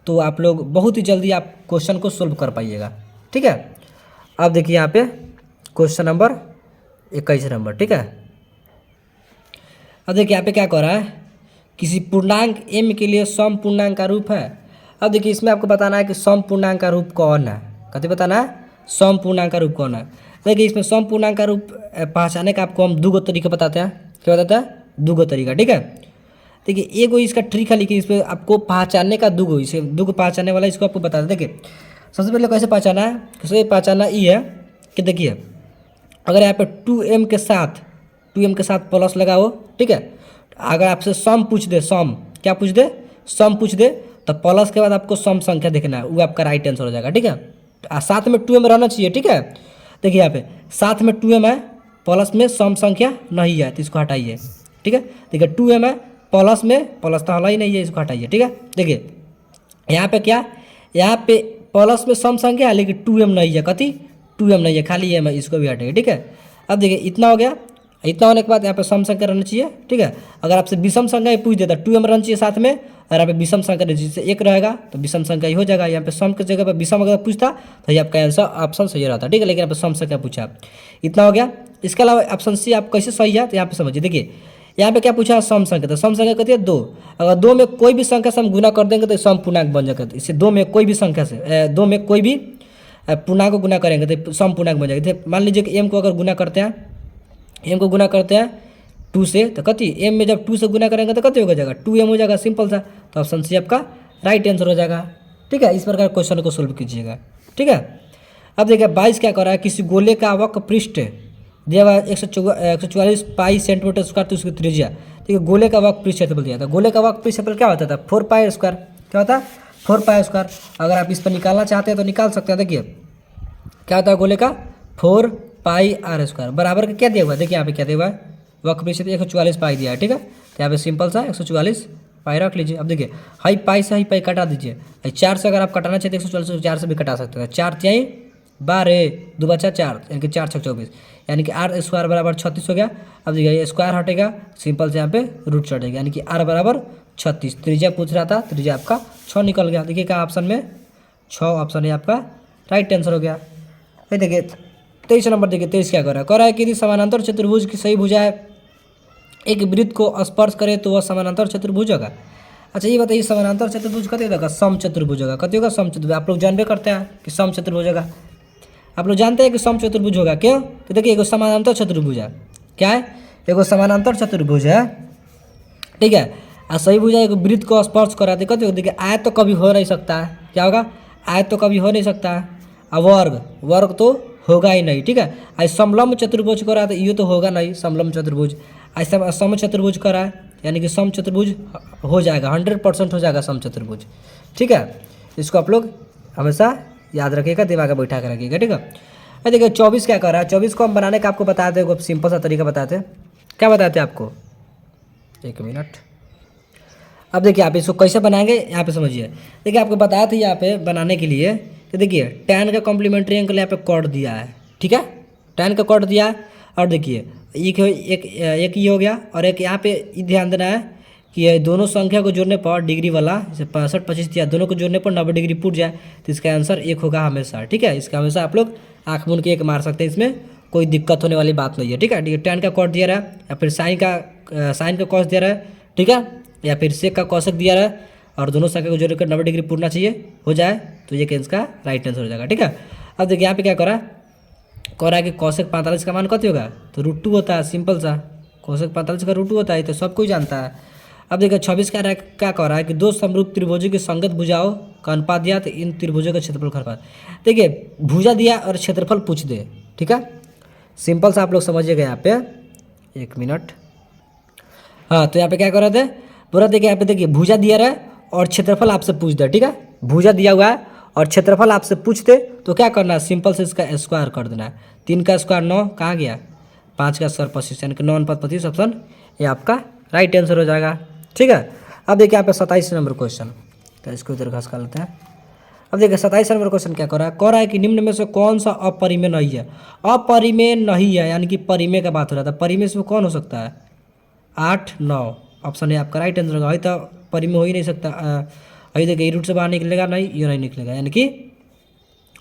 तो आप लोग बहुत ही जल्दी आप क्वेश्चन को सोल्व कर पाइएगा, ठीक है। अब देखिए यहाँ पे क्वेश्चन नंबर 21 नंबर, ठीक है। अब देखिए यहाँ पे क्या कह रहा है, किसी पूर्णांक m के लिए सम पूर्णांक का रूप है। अब देखिए इसमें आपको बताना है कि सम पूर्णांक का रूप कौन है, कथी बताना है सम पूर्णांक का रूप कौन है। देखिए इसमें सम पूर्णांक का रूप पहचानने का आपको हम 2 तरीका बताते हैं, क्या बताता है 2 तरीका, ठीक है। देखिए एगो इसका ट्रिक है, लेकिन इसमें आपको पहचानने का 2 इसे 2 पहचानने वाला इसको आपको बताते हैं। देखिए सबसे पहले कैसे पहचाना है, कैसे पहचाना ये है कि देखिए अगर यहाँ पे 2m के साथ 2m के साथ प्लस लगाओ, ठीक है। अगर आपसे सम पूछ दे, सम क्या पूछ दे, सम पूछ दे, तो प्लस के बाद आपको सम संख्या देखना है, वो आपका राइट आंसर हो जाएगा, ठीक है। साथ में 2m रहना चाहिए, ठीक है। देखिए यहाँ पे साथ में 2m है, प्लस में सम संख्या नहीं है तो इसको हटाइए, ठीक है। देखिए 2m है, प्लस में प्लस तो हला ही नहीं है, इसको हटाइए, ठीक है। देखिए यहाँ पे क्या, यहाँ पे प्लस में सम संख्या है लेकिन 2m नहीं है, कथी 2m नहीं है, खाली m है, इसको भी हटाइए, ठीक है। अब देखिए इतना हो गया, इतना होने के बाद यहाँ पे सम संख्या रहना चाहिए, ठीक है। अगर आपसे विषम संख्या पूछ देता 2m रहना चाहिए साथ में, और यहाँ पे विषम संख्या जिससे 1 रहेगा तो विषम संख्या ही हो जाएगा। यहाँ पे सम की जगह पे विषम अगर पूछता तो ये आपका आंसर ऑप्शन सही रहता, ठीक है। लेकिन यहाँ पे सम संख्या पूछा, इतना हो गया। इसके अलावा ऑप्शन सी आप कैसे सही है तो यहाँ पे समझिए, देखिए यहाँ पे क्या पूछा, सम संख्या, तो सम संख्या कहती है 2। अगर 2 में कोई भी संख्या से हम गुना कर देंगे तो सम पूर्णांक बन जाएगा। इससे 2 में कोई भी संख्या से 2 में कोई भी पूर्णांक को गुना करेंगे तो सम पूर्णांक बन जाएगा। मान लीजिए कि m को अगर गुना करते हैं, m को गुना करते हैं 2 से, तो कति m में जब 2 से गुना करेंगे तो कति हो जाएगा, 2m हो जाएगा, सिंपल सा। तो ऑप्शन सी आपका राइट आंसर हो जाएगा, ठीक है। इस प्रकार क्वेश्चन को सोल्व कीजिएगा, ठीक है। अब देखिए 22 क्या कर रहा है, किसी गोले का वक्र पृष्ठ दिया हुआ 144 पाई सेंटीमीटर स्क्वायर तो उसकी त्रिज्या, ठीक है। गोले का वक्र पृष्ठ क्षेत्रफल दिया था, गोले का वक्र पृष्ठ क्षेत्रफल क्या होता था, 4 पाई स्क्वायर, क्या होता है 4 पाई स्क्वायर। अगर आप इस पर निकालना चाहते हैं तो निकाल सकते हैं। देखिए क्या होता है गोले का 4 पाई r स्क्वायर बराबर का क्या दिया हुआ है, देखिए यहाँ पे क्या दिया हुआ है, वक्र पृष्ठ 144 पाई दिया है, ठीक है। तो यहाँ पे सिंपल सा 144 पाई रख लीजिए। अब देखिए हाई पाई से हाई पाई कटा दीजिए, 4 से अगर आप कटाना चाहते हैं 144 4 से भी कटा सकते हैं। 4 तिहाई 12, 2 बचा 4, यानी कि 4 6 24, यानी कि r स्क्वायर बराबर 36 हो गया। अब देखिए ये स्क्वायर हटेगा, सिंपल से यहाँ पे रूट चढ़ेगा, यानी कि r बराबर 36। त्रिज्या पूछ रहा था, त्रिज्या आपका 6 निकल गया। देखिए क्या ऑप्शन में 6 ऑप्शन है आपका राइट आंसर हो गया। ये देखिए 23 नंबर, देखिए 23 क्या कर रहा है कि यदि समानांतर चतुर्भुज की सही भुजाएं एक वृत्त को स्पर्श करे तो वह समानांतर चतुर्भुज होगा। अच्छा ये बताइए समानांतर चतुर्भुज कते होगा, सम चतुर्भुज होगा, कते होगा सम चतुर्भुज। आप लोग जानबे करते हैं कि सम चतुर्भुज होगा, आप लोग जानते हैं कि सम चतुर्भुज होगा, क्यों, तो देखिए एगो समानांतर चतुर्भुज है, क्या है, एगो समानांतर चतुर्भुज है, ठीक है। और सही भुजा एक वृत्त को स्पर्श कराते कहते हो, देखिए आयत तो कभी हो नहीं सकता है, क्या होगा, आयत तो कभी हो नहीं सकता है, और वर्ग तो होगा ही नहीं, ठीक है। आज समलंब चतुर्भुज करा तो ये तो होगा नहीं समलंब चतुर्भुज, ऐसा सम चतुर्भुज करा है, यानी कि सम चतुर्भुज हो जाएगा, 100% हो जाएगा सम चतुर्भुज, ठीक है। इसको आप लोग हमेशा याद रखिएगा, दिमाग में बैठा कर रखिएगा, ठीक है। देखिए 24 क्या कर रहा है, 24 को हम बनाने का आपको बताते हैं, सिंपल सा तरीका बताते हैं। क्या बताते हैं आपको, 1 मिनट। अब देखिए आप इसको कैसे बनाएंगे यहाँ पे समझिए। देखिए आपको बताया था यहाँ पे बनाने के लिए कि देखिए tan का कॉम्प्लीमेंट्री एंगल यहाँ पे कॉट दिया है, ठीक है, tan का कॉट दिया है। और देखिए एक ये हो गया, और एक यहाँ पे ध्यान देना है कि ये दोनों संख्या को जोड़ने पर डिग्री वाला, जैसे 65 25 दिया, दोनों को जोड़ने पर 90 डिग्री पूट जाए तो इसका आंसर 1 होगा हमेशा, ठीक है। इसका हमेशा आप लोग आँख मूंद के 1 मार सकते हैं, इसमें कोई दिक्कत होने वाली बात नहीं है, ठीक है। tan का कॉट दिया रहा है, या फिर साइन का कॉस दिया रहा है, ठीक है, या फिर सेक का कौशक दिया रहा है, और दोनों संख्या को जोड़कर 90 डिग्री पूरना चाहिए, हो जाए तो ये इसका राइट आंसर हो जाएगा, ठीक है। अब देखिए यहाँ पे क्या करा है कि कौशक 45 का मान कति होगा, तो √2 होता है, सिंपल सा, कौशक 45 का √2 होता है, तो सब कोई जानता है। अब देखिए 26 क्या कह रहा है कि 2 समरूप त्रिभुजों की संगत भुजाओं का अनुपात दिया तो इन त्रिभुजों का क्षेत्रफल का अनुपात। देखिए भुजा दिया और क्षेत्रफल पूछ दे, ठीक है, सिंपल सा आप लोग समझिएगा यहाँ पे, 1 मिनट। हाँ तो यहाँ पे क्या कर रहे थे, पूरा देखिए यहाँ पे देखिए भुजा दिया रहा है और क्षेत्रफल आपसे पूछ दे, ठीक है, भुजा दिया हुआ है और क्षेत्रफल आपसे पूछते तो क्या करना है, सिंपल से इसका स्क्वायर कर देना है। 3 का स्क्वायर 9, कहाँ गया, 5 का स्क्वायर 25, यानी कि 9 अनुपात 25, ऑप्शन ये आपका राइट आंसर हो जाएगा, ठीक है। अब देखिए यहाँ पे 27 नंबर क्वेश्चन, तो इसको इधर घस कर लेते हैं। अब देखिए 27 नंबर क्वेश्चन क्या कर रहा है कि निम्न में से कौन सा अपरिमेय नहीं है, अपरिमेय नहीं है, यानी कि परिमेय का बात हो रहा था, परिमेय से कौन हो सकता है, 8 9, ऑप्शन है आपका राइट आंसर होगा। अभी तो परिमेय हो ही नहीं सकता, अभी देखिए रूट से बाहर निकलेगा नहीं, ये नहीं निकलेगा, यानी कि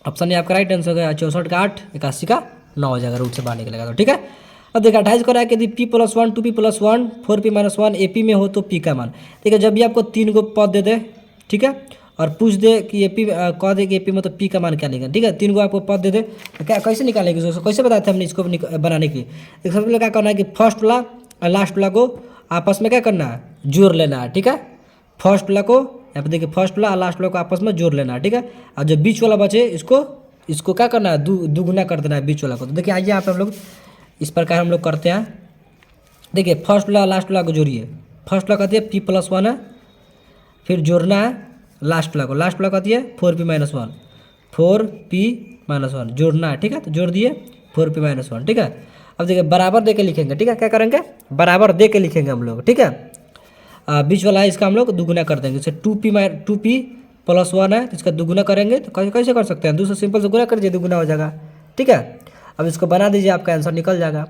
ऑप्शन है आपका राइट आंसर होगा। 64 का 8, 81 का 9 हो जाएगा, रूट से बाहर निकलेगा तो, ठीक है। अब देखिए 28 कर रहा है कि यदि p+1 2p+1 4p-1 AP में हो तो p का मान। देखिए जब भी आपको 3 को पद दे दे, ठीक है, और पूछ दे कि AP कह दे कि AP में तो p का मान क्या लेगा, ठीक है, 3 को आपको पद दे दे तो क्या कैसे निकालेंगे, उसको कैसे बताते हैं हमने इसको बनाने के लिए। सबसे पहले क्या करना है कि फर्स्ट वाला और लास्ट वाला को आपस में क्या करना है, जोड़ लेना है, ठीक है। फर्स्ट वाला को यहाँ पे देखिए फर्स्ट वाला और लास्ट वाला को आपस में जोड़ लेना है, ठीक है। और जो बीच वाला बचे इसको क्या करना है, दुगुना कर देना है बीच वाला को। तो देखिए आइए यहाँ पे हम लोग इस प्रकार हम लोग करते हैं, देखिए फर्स्ट वाला लास्ट वाला को जोड़िए। फर्स्ट वाला कहती है p+1 है, फिर जोड़ना है लास्ट वाला को। लास्ट वाला कहती है 4p-1, 4p-1 जोड़ना है, ठीक है। तो जोड़ दिए 4p-1, ठीक है। अब देखिए बराबर दे के लिखेंगे, ठीक है। क्या करेंगे, बराबर दे के लिखेंगे हम लोग, ठीक है। बीच वाला है इसका हम लोग दुगुना कर देंगे। जैसे 2p+1 है, तो इसका दुगुना करेंगे तो कैसे कर सकते हैं, दूसरा सिंपल से गुना कर दीजिए, दुगुना हो जाएगा, ठीक है। अब इसको बना दीजिए, आपका आंसर निकल जाएगा।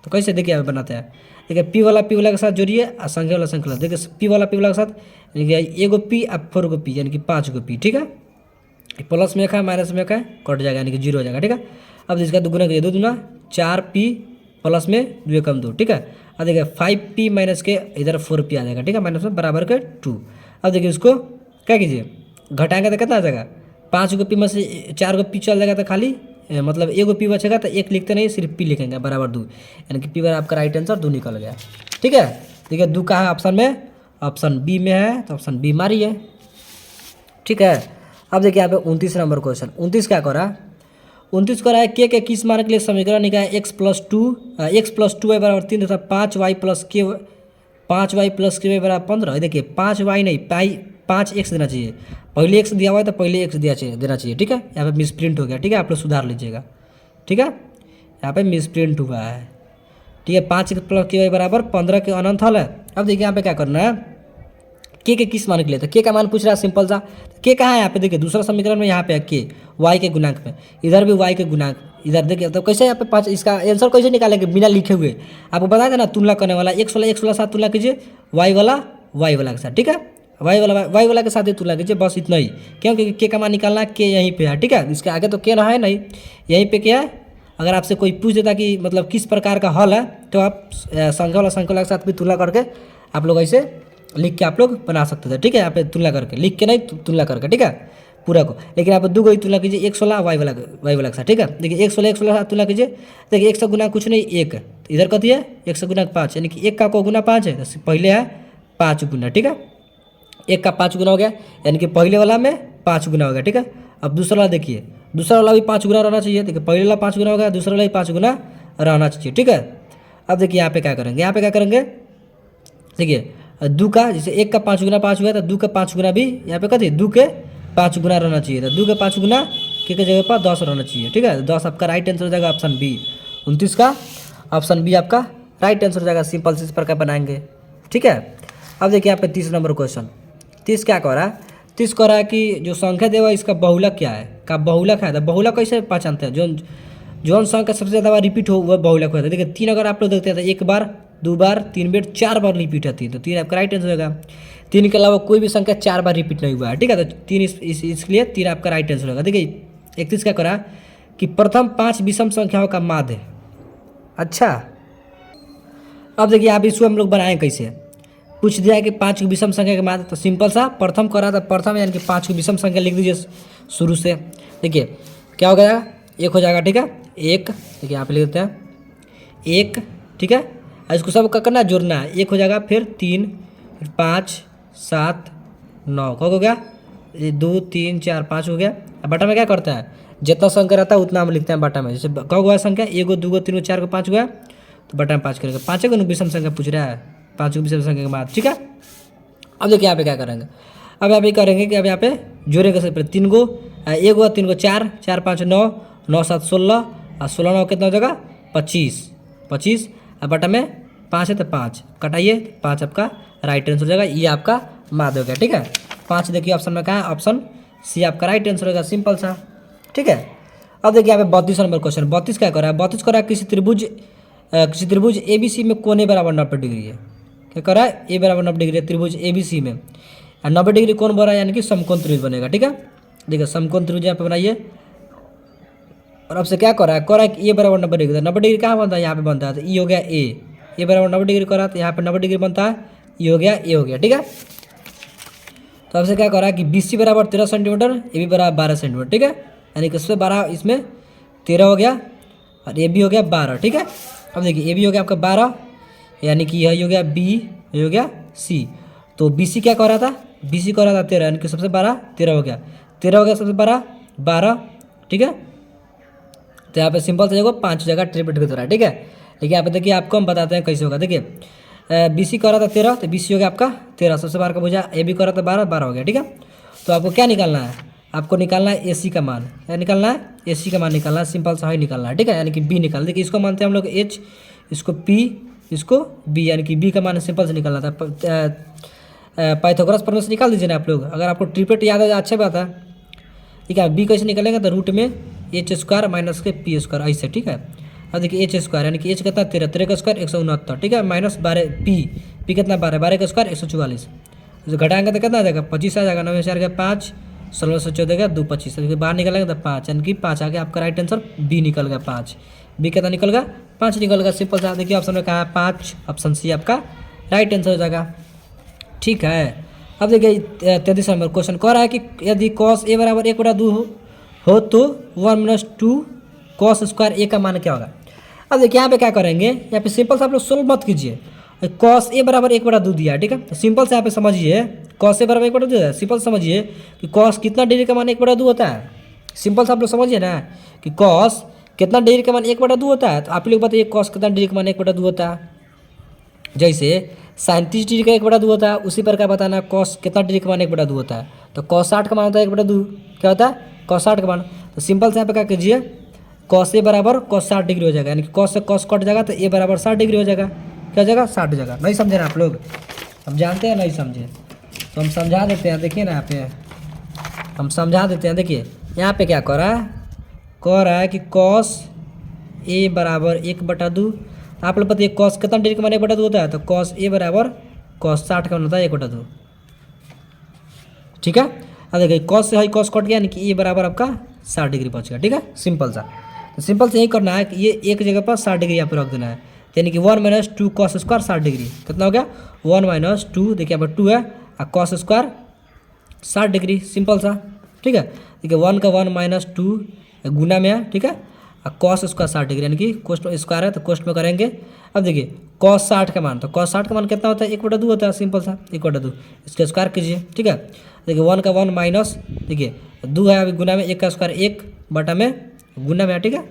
तो कैसे देखिए आप बनाते हैं, देखिए p वाला के साथ जोड़िए और संख्या वाला देखिए p वाला के साथ यानी एगो p और 4 गो p यानी कि 5 गो p, ठीक है। प्लस में एक है माइनस में एक है, कट जाएगा यानी कि 0 हो जाएगा, ठीक है। अब इसका दुगुना करिए, 2 दूना 4p प्लस में 2 कम 2, ठीक है। अब देखिए 5p माइनस के इधर 4p आ जाएगा, ठीक है, माइनस में बराबर के 2। अब देखिए इसको क्या कीजिए, घटाएंगे तो कितना आ जाएगा, 5 गो p में से 4 गो p चल जाएगा तो खाली मतलब एगो p बचेगा, तो एक लिखते नहीं सिर्फ p लिखेंगे बराबर 2, यानी कि p बराबर आपका राइट आंसर 2 निकल गया, ठीक है। देखिए 2 कहाँ है ऑप्शन में, ऑप्शन बी में है, तो ऑप्शन बी मारिए, ठीक है। अब देखिए यहाँ पे 29 नंबर क्वेश्चन। 29 क्या करा, 29 करा है के किस मान के लिए समीकरण निकाला, x+2 बराबर 3 तथा 5y प्लस के बराबर 15। देखिए 5y नहीं 5x देना चाहिए, पहले x दिया हुआ है तो पहले x देना चाहिए, ठीक है। यहाँ पे मिसप्रिंट हो गया, ठीक है, आप लोग सुधार लीजिएगा, ठीक है। यहाँ पे मिसप्रिंट हुआ है, ठीक है। 5x प्लस के बराबर 15 के अनंत हल है। अब देखिए यहाँ पे क्या करना है, के किस मान के लिए, तो के का मान पूछ रहा है सिंपल सा। के कहाँ है यहाँ पे, देखिए दूसरा समीकरण में यहाँ पे है के वाई के गुणांक में, इधर भी वाई के गुणांक, इधर देखिए। तो कैसे यहाँ पे 5 इसका आंसर कैसे निकालेंगे बिना लिखे हुए, आपको बता देना तुलना करने वाला, x वाला साथ तुलना कीजिए, y वाला के साथ, ठीक है। वाई वाला के साथ ही तुलना कीजिए, बस इतना ही। क्योंकि के का मान निकालना, के यहीं पे है, ठीक है। इसके आगे तो के ना है नहीं, यहीं पे क्या है। अगर आपसे कोई पूछ देता कि मतलब किस प्रकार का हल है, तो आप संख्या वाला के साथ भी तुलना करके आप लोग ऐसे लिख के आप लोग बना सकते थे, ठीक है। यहाँ पे तुलना करके, लिख के नहीं तुलना करके, ठीक है, पूरा को। लेकिन यहाँ पे 2 को ही तुलना कीजिए, x वाला वाई वाला के साथ, ठीक है। देखिए x वाला साथ तुलना कीजिए, देखिए 1 से गुना कुछ नहीं 1, तो इधर कथी है 1 से गुना 5, यानी कि 1 का को गुना 5 है, तो पहले है 5 गुना, ठीक है। 1 का 5 गुना हो गया, यानी कि पहले वाला में 5 गुना हो गया, ठीक है। अब दूसरा वाला देखिए, दूसरा वाला भी 5 गुना रहना चाहिए, देखिए पहले वाला 5 गुना हो गया, दूसरा वाला भी 5 गुना रहना चाहिए, ठीक है। अब देखिए यहाँ पे क्या करेंगे, यहाँ पे क्या करेंगे, देखिए 2 का जैसे 1 का 5 गुना 5 हुआ, तो 2 का 5 गुना भी यहाँ पे कथी 2 के 5 गुना रहना चाहिए, तो 2 के 5 गुना के जगह पर 10 रहना चाहिए, ठीक है। 10 आपका राइट आंसर हो जाएगा, ऑप्शन बी। 29 का ऑप्शन बी आपका राइट आंसर हो जाएगा, सिंपल से इस प्रकार बनाएंगे, ठीक है। अब देखिए यहाँ पे 30 नंबर क्वेश्चन। 30 क्या कह रहा है, 30 कह रहा है कि जो संख्या देवा इसका बहुलक क्या है, का बहुलक है। तो बहुलक कैसे पहचानते हैं, जो संख्या सबसे ज़्यादा बार रिपीट हो वह बहुलक होता है। देखिए 3 अगर आप लोग देखते हैं तो 1 बार 2 बार 3 बार 4 बार रिपीट है 3, तो 3 आपका राइट आंसर होगा। 3 के अलावा कोई भी संख्या 4 बार रिपीट नहीं हुआ है, ठीक है। तो 3 इसलिए 3 आपका राइट आंसर होगा। देखिए 31 क्या करा कि प्रथम 5 विषम संख्याओं का माध्य। अच्छा, अब देखिए आप इसको हम लोग बनाएं कैसे, पूछ दिया है कि 5 विषम संख्या के माध्य, तो सिंपल सा प्रथम करा था, प्रथम यानी कि 5 की विषम संख्या लिख दीजिए शुरू से। देखिए क्या हो गया, 1 हो जाएगा, ठीक है। 1 देखिए यहाँ पे लिख देते हैं 1, ठीक है। इसको सब करना है, जोड़ना है, 1 हो जाएगा, फिर 3, फिर 5, 7, 9 कब हो गया, 2, 3, 4, 5 हो गया। अब बटा में क्या करता है, जितना संख्या रहता है उतना हम लिखते हैं बटा में। जैसे कब हुआ संख्या 1, 2, 3, 4, 5 हुआ, तो बटा में 5 करेंगे। 5 को विषम संख्या पूछ रहा है, 5 विषम संख्या के बाद, ठीक है। अब देखिए यहाँ पे क्या करेंगे, अब यहाँ पे करेंगे कि अब यहाँ पे जोड़ेंगे सबसे 3 को, 1 हुआ, 3 को 4, 4, 5, 9, 9, 7, 16, और 16, 9 कितना हो जाएगा 25। अब बटा में 5 है तो 5 कटाइए, 5 आपका राइट आंसर हो जाएगा, ये आपका माध्य हो गया, ठीक है। 5 देखिए ऑप्शन में कहाँ है, ऑप्शन सी आपका राइट आंसर होगा, सिंपल सा, ठीक है। अब देखिए यहाँ पे 32 नंबर क्वेश्चन। 32 क्या कर रहा है, 32 कर रहा है किसी त्रिभुज ABC में कोने बराबर 90 डिग्री है। क्या कर रहा है, ए बराबर 90 डिग्री है त्रिभुज ABC में, और 90 डिग्री कौन बन रहा है, यानी कि समकोण त्रिभुज बनेगा, ठीक है। देखिए समकोण त्रिभुज यहाँ पे बनाइए, और अब से क्या कर रहा है कि ए बराबर 90 डिग्री, 90 डिग्री कहाँ बनता है, यहाँ पे बनता है, तो ई हो गया ए बराबर 90 डिग्री कर रहा है, तो यहाँ पे 90 डिग्री बनता है, ई हो गया ए हो गया, ठीक है। तो अब से क्या कर रहा है कि BC बराबर 13 सेंटीमीटर, ए बी बराबर 12 सेंटीमीटर, ठीक है। यानी कि इसमें 12, इसमें 13 हो गया, और ए बी हो गया 12, ठीक है। अब देखिए ए बी हो गया आपका 12, यानी कि यही हो गया बी, ये हो गया सी। तो BC क्या कह रहा था, BC कह रहा था 13, यानी कि सबसे 12 13 हो गया, 13 हो गया सबसे 12, ठीक है। तो यहाँ पे सिंपल से देखो 5 जगह रिपीट कर रहा है, ठीक है। देखिए यहाँ पे देखिए आपको हम बताते हैं कैसे होगा। देखिए बी सी कर रहा था 13, तो बी सी हो गया आपका 13, सबसे बाहर का भुजा। ए बी कर रहा था 12, 12 हो गया। ठीक है, तो आपको क्या निकालना है, आपको निकालना है ए सी का मान। क्या निकालना है, ए सी का मान निकालना है, सिंपल सा ही निकालना है। ठीक है, यानी कि बी निकाल, देखिए इसको मानते हैं हम लोग एच, इसको पी, इसको बी, यानी कि बी का मान सिंपल से निकालना था। पाइथागोरस प्रमेय से निकाल दीजिए ना आप लोग। अगर आपको ट्रिपलेट याद है अच्छी बात है। ठीक है, बी कैसे निकलेगा, तो रूट में एच स्क्वायर माइनस के पी स्क्वायर ऐसे। ठीक है, अब देखिए एच स्क्वायर यानी कि एच कितना 13, 13 का स्क्वायर 169। ठीक है, माइनस 12 पी कितना 12, 12 का स्क्वायर 144। तो घटाएंगे तो कितना आ जाएगा, 25 आ जाएगा। 9 4 का 5, 16 से 14 का 2, 25। तो बाहर निकलेगा तो 5, यानी कि 5 आ गया आपका राइट आंसर। बी निकल गया 5, बी कितना निकल गया 5 निकल गया। सिंपल सा देखिए ऑप्शन में कहा है 5, ऑप्शन सी आपका राइट आंसर हो जाएगा। ठीक है, अब देखिए 33 नंबर क्वेश्चन कह रहा है कि यदि कॉस ए बराबर 1/2 हो तो 1 - 2 कॉस स्क्वायर ए का मान क्या होगा। अब देखिए यहाँ पे क्या करेंगे, यहाँ पे सिंपल से आप लोग सोल्व मत कीजिए। कॉस ए बराबर 1/2 दिया, ठीक है, तो सिंपल से यहाँ पे समझिए कॉस ए बराबर 1/2 दिया है। सिंपल समझिए कि कॉस कितना डिग्री का मान 1/2 होता है। सिंपल से आप लोग समझिए ना कि कॉस कितना डिग्री का मान 1/2 होता है। तो आप लोग बताइए कॉस कितना डिग्री का मान 1/2 होता है। जैसे 37 डिग्री का 1/2 होता है, उसी प्रकार बताना कॉस कितना डिग्री का मान 1/2 होता है। तो कॉस 60 का मान होता है 1/2, क्या होता है कॉस 60 का मान। तो सिंपल से यहाँ पे क्या कीजिए, कॉस ए बराबर कॉस 60 डिग्री हो जाएगा, यानी कि कॉस से कॉस कट जाएगा तो ए बराबर 60 डिग्री हो जाएगा। क्या हो जाएगा 60 हो जाएगा। नहीं समझे ना आप लोग, हम जानते हैं नहीं समझे तो हम समझा देते हैं। देखिए ना यहाँ पे हम समझा देते हैं। देखिए यहाँ पे क्या कह रहा है कि कॉस ए बराबर 1/2। आप लोग बताइए कॉस कितना डिग्री का मान 1/2 होता है। तो कॉस ए बराबर कॉस 60 का मान होता है 1/2। ठीक है, अब देखिए कॉस से हाई कॉस कट गया, यानी कि ए बराबर आपका 60 डिग्री पहुँच गया। ठीक है, सिंपल सा। तो सिंपल से यही करना है कि ये एक जगह पर 60 डिग्री यहाँ पे रख देना है, यानी कि 1 - 2 कॉस स्क्वायर 60 डिग्री। कितना हो गया 1 - 2, देखिए यहाँ पर 2 है और कॉस स्क्वायर 60 डिग्री। सिंपल सा। ठीक है, देखिए 1 का 1 - 2 गुना में है। ठीक है, और कॉस स्क्वायर 60 डिग्री, यानी कि कोष्ट स्क्वायर है तो कोष्ट में करेंगे। अब देखिए कॉस 60 का मान, तो कॉस 60 का मान कितना होता है 1/2 होता है। सिंपल सा 1/2, इसका स्क्वायर कीजिए। ठीक है, देखिए 1 का 1 माइनस, देखिए 2 है अभी गुना में, 1 का स्क्वायर 1 बटा में गुना में है। ठीक है,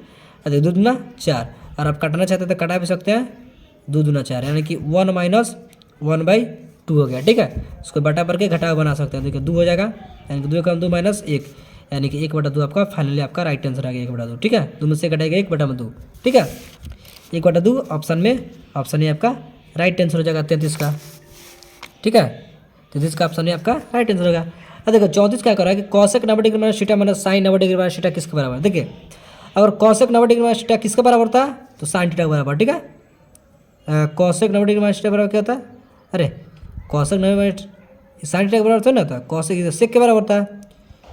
देखिए 2 दूना 4, और आप काटना चाहते हैं तो कटा भी सकते हैं, 2 दूना 4, यानी कि 1 - 1/2 हो गया। ठीक है, इसको बटा करके घटाव बना सकते हैं। देखिए 2 हो जाएगा, यानी कि 2 का 2 माइनस 1, यानी कि 1/2 आपका फाइनली आपका राइट आंसर आ गया 1/2। ठीक है, 2 में से घटाएगा 1/2। ठीक है, 1/2 ऑप्शन में, ऑप्शन ए आपका राइट आंसर हो जाएगा 33 का। ठीक है, 33 का ऑप्शन ए आपका राइट आंसर होगा। अब देखो 34 क्या कर रहा है कि cosec 90 degree minus theta minus sine 90 degree minus theta किसके बराबर है। देखिए अगर कॉसेक 90 डिग्री माइनस थीटा किसके बराबर था, तो साइन थीटा के बराबर। ठीक है, कॉसेक 90 डिग्री माइनस थीटा बराबर क्या होता है, अरे कॉसेक 90 माइनस साइन थीटा के बराबर थोड़ी ना होता है, कॉसेक सेक के बराबर होता है,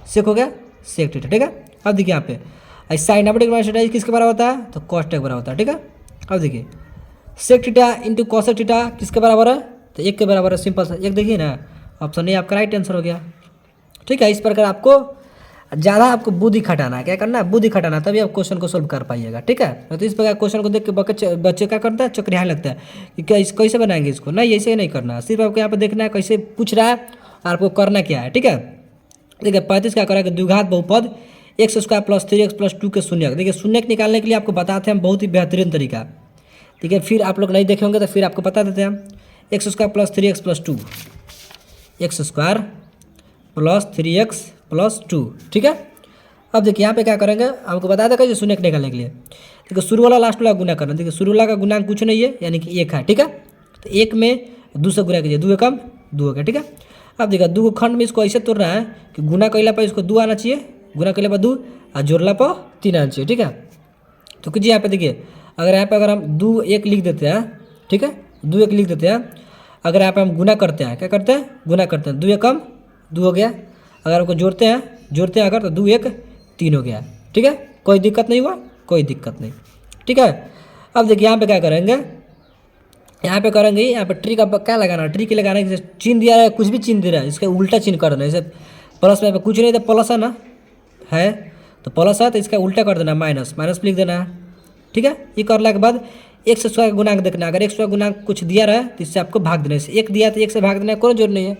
सेक हो गया सेक थीटा। ठीक है, अब देखिए यहाँ पे साइन 90 डिग्री माइनस थीटा किसके बराबर होता है, तो कॉस थीटा के बराबर होता है। ठीक है, अब देखिए sec theta into cosec theta किसके बराबर है, तो 1 के बराबर है। सिंपल सा 1, देखिए ना ऑप्शन ए आपका राइट आंसर हो गया। ठीक है, इस प्रकार आपको ज़्यादा आपको बुद्धि खटाना है, क्या करना है बुद्धि खटाना, तभी आप क्वेश्चन को सोल्व कर पाइएगा। ठीक है, तो इस प्रकार क्वेश्चन को देख के बच्चे क्या करता है, चक्रियाने लगता है कि क्या इस कैसे बनाएंगे इसको। नहीं, ऐसे नहीं करना है, सिर्फ आपको यहाँ पर देखना है कैसे पूछ रहा है और आपको करना क्या है। ठीक है, देखिए 35 क्या करेगा, द्विघात बहुपद x² + 3x + 2 के शून्य। देखिए शून्य निकालने के लिए आपको बताते हैं बहुत ही बेहतरीन तरीका। ठीक है, फिर आप लोग नहीं देखे होंगे तो फिर आपको बता देते हैं। x² + 3x + 2, x² + 3x + 2। ठीक है, अब देखिए यहाँ पे क्या करेंगे, आपको बता देगा शून्य निकालने के लिए। देखिए शुरू वाला लास्ट वाला गुना करना। देखिए शुरू वाला का गुणांक कुछ नहीं है, यानी कि 1 है। ठीक है, तो 1 में 2 से गुना कीजिए, 2 कम 2 हो गया। ठीक है, अब देखिए 2 को खंड में इसको ऐसे तोड़ रहा है कि गुना कैला पर इसको 2 आना चाहिए, गुना कैला पर 2 और जोड़ला पर 3 आना चाहिए। ठीक है, तो कीजिए यहाँ पे देखिए, अगर हम 2 1 लिख देते हैं। ठीक है, 2 1 लिख देते हैं। अगर यहाँ पे हम गुना करते हैं, क्या करते हैं गुना करते हैं, 2 कम 2 हो गया। अगर आपको जोड़ते हैं अगर तो 2 1 3 हो गया। ठीक है, कोई दिक्कत नहीं हुआ, कोई दिक्कत नहीं। ठीक है, अब देखिए यहाँ पे क्या करेंगे, यहाँ पे करेंगे, यहाँ पे ट्री का क्या लगाना है, ट्री के लगाने के चिन्ह दिया है, कुछ भी चिन्ह दे रहा है, इसका उल्टा चिन्ह कर देना। जैसे प्लस में कुछ नहीं, तो प्लस है ना, है तो प्लस है तो इसका उल्टा कर देना, माइनस माइनस लिख देना है। ठीक है, ये करने के बाद x² का गुणांक देखना। अगर x² का गुणांक कुछ दिया रहा है तो इससे आपको भाग देना है। 1 दिया तो 1 से भाग देना है, कोई जोड़ नहीं है।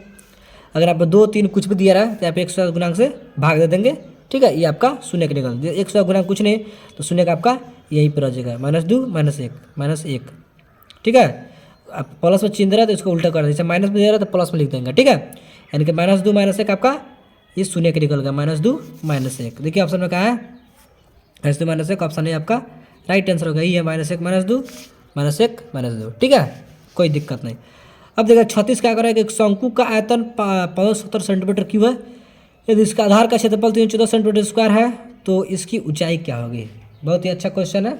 अगर आपको 2 3 कुछ भी दिया रहा है तो आप x² गुणांक से भाग दे देंगे। ठीक है, ये आपका शून्य का निकल दिया। x² गुणांक कुछ नहीं तो शून्य का आपका यहीं पर रह जाएगा, -2 -1 ठीक है। अब प्लस में चिन्ह दे रहा है तो इसको उल्टा कर दें, जैसे माइनस में दे रहा है तो प्लस में लिख देंगे, ठीक है। यानी कि -2 -1 आपका ये शून्य के निकल गया, -2 -1। देखिए ऑप्शन में कहा है -2 -1, ऑप्शन है आपका राइट आंसर होगा, ये है -1 -2 -1 -2, ठीक है, कोई दिक्कत नहीं। अब देखिए 36 क्या करेगा, एक शंकु का आयतन 570 सेंटीमीटर क्यूब है, यदि इसका आधार का क्षेत्रफल 314 सेंटीमीटर स्क्वायर है तो इसकी ऊंचाई क्या होगी। बहुत ही अच्छा क्वेश्चन है।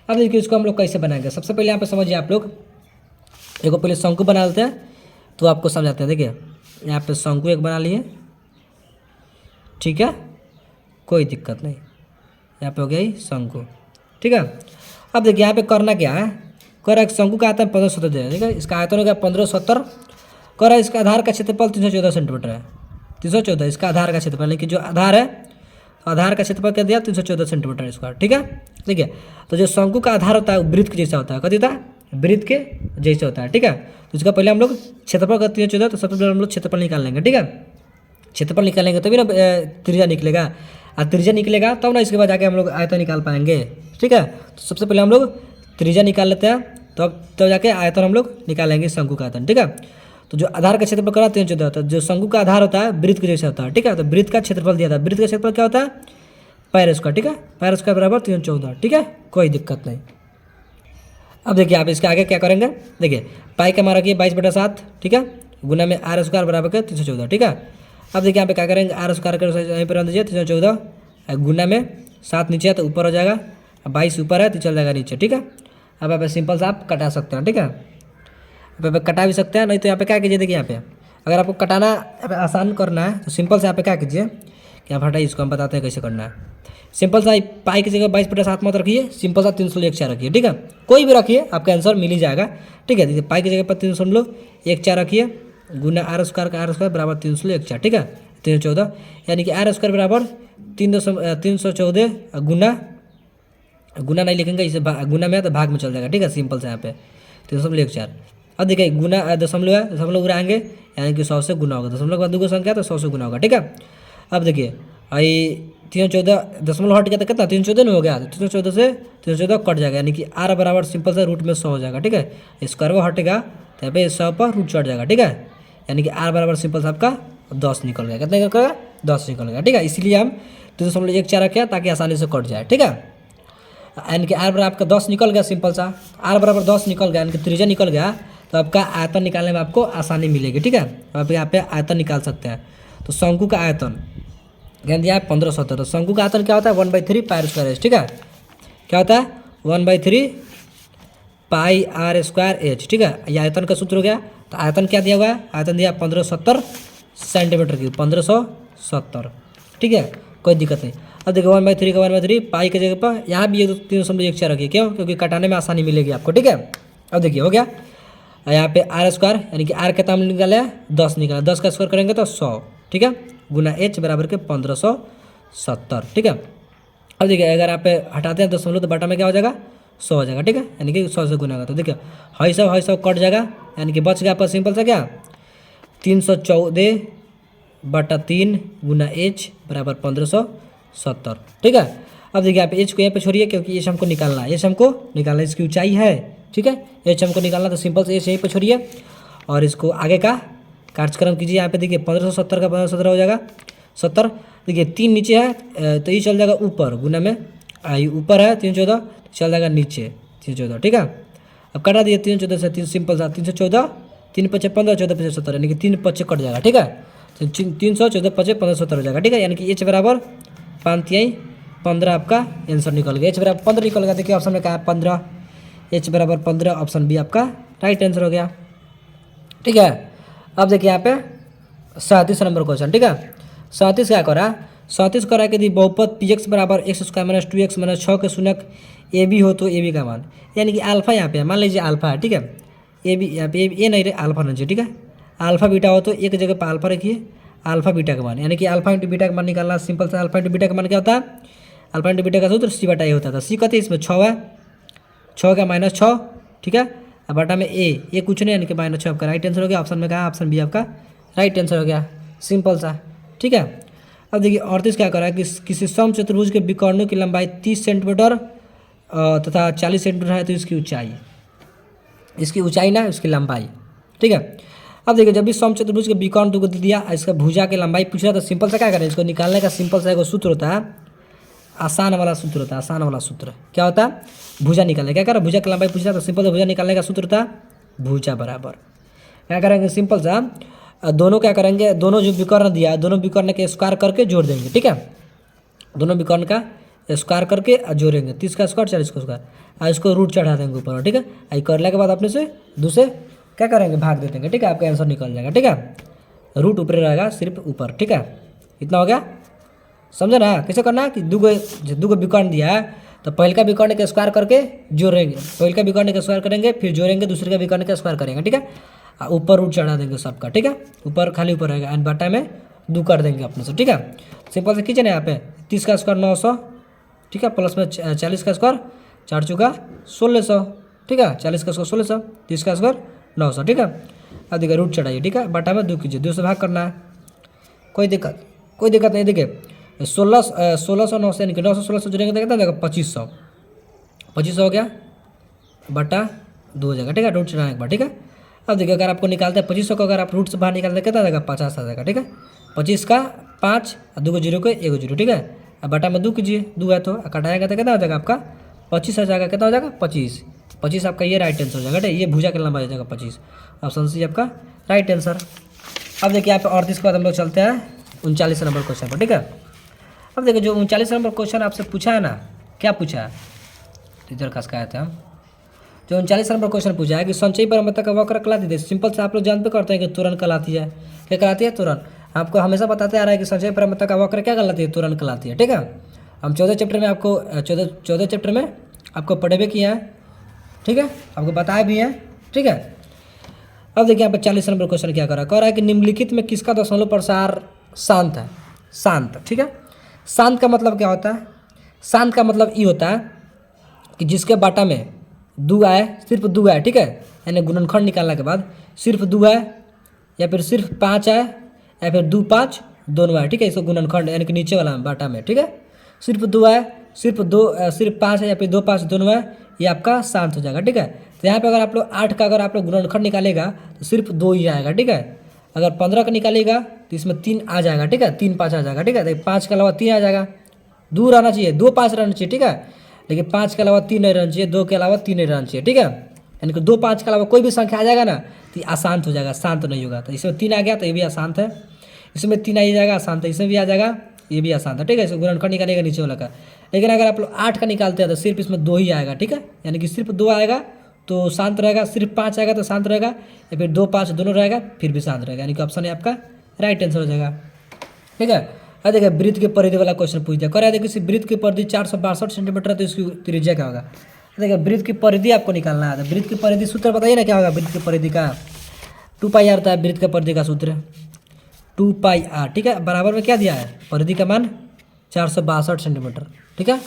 अब देखिए इसको हम लोग कैसे बनाएंगे, सबसे पहले यहाँ पे समझिए आप लोग, देखो पहले शंकु बना लेते हैं तो आपको समझाते हैं। देखिए यहाँ पे शंकु एक बना लिए, ठीक है, कोई दिक्कत नहीं, यहाँ पे हो गया ही शंकु, ठीक है। अब देखिए यहाँ पे करना क्या है, कर रहा है शंकु का आयतन 1570 दे, ठीक है, इसका आयतन हो गया 1570, कर रहा है इसका आधार का क्षेत्रफल 314 सेंटीमीटर है, 314 इसका आधार का क्षेत्रफल, लेकिन जो आधार है आधार का क्षेत्रफल क्या दिया 314 सेंटीमीटर स्क्वायर, ठीक है। ठीक है, तो जो शंकु का आधार होता है वो वृत्त के जैसा होता है, कथी होता है, वृत्त के जैसे होता है, ठीक है। तो इसका पहले हम लोग क्षेत्रफल का 314, तो सबसे पहले हम लोग क्षेत्रफल निकाल लेंगे, ठीक है। क्षेत्रफल निकालेंगे तभी ना त्रिज्या निकलेगा, और त्रिज्या निकलेगा तब ना इसके बाद जाके हम लोग आयतन निकाल पाएंगे, ठीक है। तो सबसे पहले हम लोग त्रिज्या निकाल लेते हैं, तब जाके आयतन हम लोग निकालेंगे शंकु का आयतन, ठीक है। तो जो आधार का क्षेत्रफल करा 314 होता है, जो शंकु का आधार होता है वृत्त के जैसा होता है, ठीक है। तो वृत्त का क्षेत्रफल दिया था, वृत्त का क्षेत्रफल क्या होता है, पाई स्क्वायर, ठीक है, पाई स्क्वायर बराबर 314, ठीक है, कोई दिक्कत नहीं। अब देखिए आप इसके आगे क्या करेंगे, देखिए पाई का मान रखिए 22/7, ठीक है, गुना में आर स्क्वायर बराबर के 314, ठीक है। अब देखिए यहाँ पे क्या करेंगे, आर स्क्वायर कर यहीं पर रख दीजिए 314, गुना में 7 नीचे है तो ऊपर हो जाएगा, 22 ऊपर है तो चल जाएगा नीचे, ठीक है। अब यहाँ पे सिंपल से आप कटा सकते हैं, ठीक है, अब कटा भी सकते हैं, नहीं तो यहाँ पे क्या कीजिए, देखिए यहाँ पे अगर आपको कटाना आसान करना है तो सिंपल से यहाँ पे क्या कीजिए कि आप हटाइए, इसको हम बताते हैं कैसे करना है। सिंपल सा पाई की जगह 22/7 मत रखिए, सिंपल सा 314 रखिए, ठीक है, कोई भी रखिए आपका आंसर मिल ही जाएगा, ठीक है। देखिए पाई की जगह पर 314 रखिए, गुना आर स्क्वायर बराबर 314, ठीक है, 314, यानी कि आर स्क्वायर बराबर 314 गुना नहीं लिखेंगे, इसे गुना में है तो भाग में चल जाएगा, ठीक है, सिंपल से यहाँ पे 314। अब देखिए गुना दशमलव है, दशमलव उड़ाएंगे यानी कि 100 से गुना होगा, दशमलव का 2 संख्या तो 100 से गुना होगा, ठीक है। अब देखिए आई 314 दशमलव हट गया तो कितना 314 नहीं हो गया, 314 से 314 कट जाएगा, यानी कि आर बराबर सिंपल से रूट में 100 हो जाएगा, ठीक है, स्क्वायर हटेगा तो यहाँ पे 100 पर रूट चढ़ जाएगा, ठीक है, यानी कि आर बराबर सिंपल से आपका 10 निकल गया, कितना निकल गया 10 निकल गया, ठीक है। इसलिए हम 3.14 रखे ताकि आसानी से कट जाए, ठीक है, यानी कि आर बराबर आपका 10 निकल गया, सिंपल सा आर बराबर 10 निकल गया, यानी कि त्रिज्या निकल गया, तो आपका आयतन निकालने में आपको आसानी मिलेगी, ठीक है। तो आप यहाँ पे आयतन निकाल सकते हैं। तो शंकु का आयतन ज्ञान दिया है 1570, तो शंकु का आयतन क्या होता है 1/3 पाई स्क्वायर एच, ठीक है, क्या होता है 1/3 पाई आर स्क्वायर एच, ठीक है, ये आयतन का सूत्र हो गया। तो आयतन क्या दिया हुआ है, आयतन दिया 1570 सेंटीमीटर क्यूब, 1570, ठीक है, कोई दिक्कत नहीं। अब देखिए 1/3 का 1/3 पाई के जगह पर यहाँ भी 3.14 रखिए, क्यों, क्योंकि कटाने में आसानी मिलेगी आपको, ठीक है। अब देखिए हो गया, यहाँ पे आर स्क्वायर यानी कि आर कितना निकाला है 10 निकाला, 10 का स्क्वायर करेंगे तो 100, ठीक है, गुना एच बराबर के 1570, ठीक है। अब देखिए अगर आप हटाते हैं दशमलव तो बटा में क्या हो जाएगा 100 हो जाएगा, ठीक है, यानी कि 100 से गुना होगा, तो देखिए हाई 100 कट जाएगा, यानी कि बच गया आपका सिंपल सा क्या 314/3 गुना एच बराबर 1570, ठीक है। अब देखिए आप एच को यहाँ पे छोड़िए, क्योंकि एच हमको निकालना है, एच हमको निकालना है, इसकी ऊंचाई है, ठीक है, एच हमको निकालना, तो सिंपल से एच यहीं पे छोड़िए और इसको आगे का कार्यक्रम कीजिए। यहाँ पे देखिए 1570 का 1570 हो जाएगा 70, देखिए 3 नीचे है तो ये चल जाएगा ऊपर, गुना में आई ऊपर है 314 चल जाएगा नीचे 314, ठीक है। अब कटा दिए 314 से 3 सिंपल सा 314, 3 × 5 = 15, 14 × 5 = 70, यानी कि 3 × 5 कट जाएगा, ठीक है, तो 314 × 5 = 1570 हो जाएगा, ठीक है, यानी कि एच बराबर 5×15 आपका आंसर निकल गया, एच बराबर 15 निकल गया। देखिए ऑप्शन में कहा 15, एच बराबर 15, ऑप्शन बी आपका राइट आंसर हो गया, ठीक है। अब देखिए यहाँ पे 37 नंबर क्वेश्चन, ठीक है, 37 क्या करा, 37 करा कि यदि बहुपद px बराबर x² - 2x - 6 के शून्यक ए बी हो तो ए बी का मान, यानी कि अल्फा यहाँ पे मान लीजिए अल्फा है, ठीक है, ए बी यहाँ पे ए नहीं रहे अल्फा नहीं चाहिए, ठीक है, अल्फा बीटा हो तो एक जगह पर अल्फा रखिए, अल्फा बीटा का मान, यानी कि अल्फा इंटू बीटा का मान निकालना, सिंपल से अल्फा इंटू बीटा का मान क्या होता है, अल्फा इंटू बीटा का सूत्र c/a होता था, सी कहते हैं इसमें 6 है, 6 का -6, ठीक है, अब बटा में ए कुछ नहीं, यानी कि -6 आपका राइट आंसर हो गया, ऑप्शन में कहा ऑप्शन बी आपका राइट आंसर हो गया, सिंपल सा, ठीक है। अब देखिए 38 क्या करा है कि किसी सम चतुर्भुज के विकर्णों की लंबाई 30 सेंटीमीटर तथा 40 सेंटीमीटर है तो इसकी ऊंचाई ना इसकी लंबाई, ठीक है। अब देखिए जब भी समचतुर्भुज के विकर्ण दुगुद दिया, इसका भुजा की लंबाई पूछ रहा तो सिंपल सा क्या करें, इसको निकालने का सिंपल सा एक सूत्र होता है, आसान वाला सूत्र होता है। आसान वाला सूत्र क्या होता है, भुजा निकालने, क्या करें, भुजा की लंबाई पूछ रहा तो सिंपल से भुजा निकालने का सूत्र होता है भुजा बराबर क्या करेंगे, सिंपल सा दोनों क्या करेंगे, दोनों जो विकर्ण दिया दोनों विकर्ण के स्क्वायर करके जोड़ देंगे, ठीक है। दोनों विकर्ण का स्क्वायर करके जोड़ेंगे, 30 का स्क्वायर 40 का स्क्वायर, और इसको रूट चढ़ा देंगे ऊपर, ठीक है। आई करने के बाद अपने से दूसरे क्या करेंगे, भाग दे देंगे, ठीक है। आपका आंसर निकल जाएगा, ठीक है। रूट ऊपर रहेगा सिर्फ ऊपर, ठीक है। इतना हो गया, समझे ना कैसे करना है कि दूगो विकर्ण दिया है तो पहले का विकर्ण के स्क्वायर करके जोड़ेंगे, पहले का विकर्ण के स्क्वायर करेंगे, फिर जोड़ेंगे, दूसरे का विकर्ण के स्क्वायर करेंगे, ठीक है। ऊपर रूट चढ़ा देंगे सबका, ठीक है। ऊपर खाली ऊपर रहेगा एंड बटा में 2 कर देंगे अपने से, ठीक है। सिंपल से कीजिए ना, यहाँ पे 30 का स्क्वायर 900, ठीक है, प्लस में 40 का स्क्वायर 4 चौका 1600, ठीक है। 40 का स्क्वायर 1600, 30 का स्क्वायर 900, ठीक है। अब देखिए रूट चढ़ाइए, ठीक है, बटा में 2 कीजिए, 2 से भाग करना है, कोई दिक्कत नहीं। देखिए 1600 9 से यानी 900 1600 जोड़ेंगे तो कितना देगा 2500 हो गया बटा 2 हो जाएगा, ठीक है। रूट चढ़ाने के बाद, ठीक है। अब देखिए अगर आपको निकालते हैं 2500 को, अगर आप रूट से बाहर निकालते हैं कितना देगा 50 आ जाएगा, ठीक है। 25 का 5 और 2 जीरो को 1 जीरो, ठीक है। अब बटा में 2 कीजिए, 2 है तो कटाएगा तो कितना हो जाएगा आपका 25 आ जाएगा, कितना हो जाएगा 25 आपका ये राइट आंसर हो जाएगा, ठीक है। ये भुजा का लंबाई हो जाएगा 25, ऑप्शन सी आपका राइट आंसर। अब देखिए यहाँ पे 38 के बाद हम लोग चलते हैं 39 नंबर क्वेश्चन पर, ठीक है। अब देखिए जो 39 नंबर क्वेश्चन आपसे पूछा है ना, क्या पूछा है, टीचर खास कहा था हम, जो 39 नंबर क्वेश्चन पूछा है कि संचयी परमता का वक्र कहलाती है। सिंपल से आप लोग जानते करते हैं कि त्वरण कहलाती है, क्या कहलाती है, त्वरण। आपको हमेशा बताते आ रहा है कि संचयी परमता का वक्र क्या कहलाती है, त्वरण कहलाती है, ठीक है। हम 14 चैप्टर में आपको 14 चैप्टर में आपको पढ़े भी किया है, ठीक है, आपको बताया भी है, ठीक है। अब देखिए यहाँ पर 40 नंबर क्वेश्चन क्या कह रहा है कि निम्नलिखित में किसका दशमलव प्रसार शांत है, शांत, ठीक है। शांत का मतलब क्या होता है, शांत का मतलब ये होता है कि जिसके बाटा में 2 आए, सिर्फ 2 आए, ठीक है, यानी गुणनखंड निकालने के बाद सिर्फ 2 आए या फिर सिर्फ 5 आए या फिर 2 5 दोनों आए, ठीक है। इसको गुणनखंड यानी कि नीचे वाला बाटा में, ठीक है, सिर्फ 2 आए, सिर्फ 5 है या फिर 2 5 दोनों आए, ये आपका शांत हो जाएगा, ठीक है। तो यहाँ पे अगर आप लोग 8 का अगर आप लोग गुणनखंड निकालेगा तो सिर्फ 2 ही आएगा, ठीक है। अगर 15 का निकालेगा तो इसमें 3 आ जाएगा, ठीक है, 3 5 आ जाएगा, ठीक है। तो 5 के अलावा 3 आ जाएगा, 2 रहना चाहिए, 2 5 रहना चाहिए, ठीक है। लेकिन 5 के अलावा 3 नहीं रहना चाहिए, 2 के अलावा 3 नहीं रहना चाहिए, ठीक है। यानी कि 2 5 के अलावा कोई भी संख्या आ जाएगा ना तो ये अशांत हो जाएगा, शांत नहीं होगा। तो इसमें 3 आ गया तो ये भी अशांत है, इसमें 3 आ जाएगा अशांत है, इसमें भी आ जाएगा ये भी अशांत है, ठीक है। इसको गुणनखंड निकालेगा नीचे वाला का। लेकिन अगर आप लोग 8 का निकालते हैं तो सिर्फ इसमें 2 ही आएगा, ठीक है, यानी कि सिर्फ 2 आएगा तो शांत रहेगा, सिर्फ 5 आएगा तो शांत रहेगा, या फिर 2 5 दोनों रहेगा फिर भी शांत रहेगा, यानी कि ऑप्शन है आपका राइट आंसर हो जाएगा, ठीक है। अब देखिए वृत्त के परिधि वाला क्वेश्चन पूछ दिया, कह देखिए वृत्त की परिधि 462 सेंटीमीटर है तो इसकी त्रिज्या क्या होगा। देखिए वृत्त की परिधि आपको निकालना है, तो वृत्त की परिधि सूत्र बताइए ना क्या होगा वृत्त की परिधि का, 2πr होता है वृत्त की परिधि का सूत्र, 2πr, ठीक है। बराबर में क्या दिया है, परिधि का मान 462 सेंटीमीटर, ठीक है।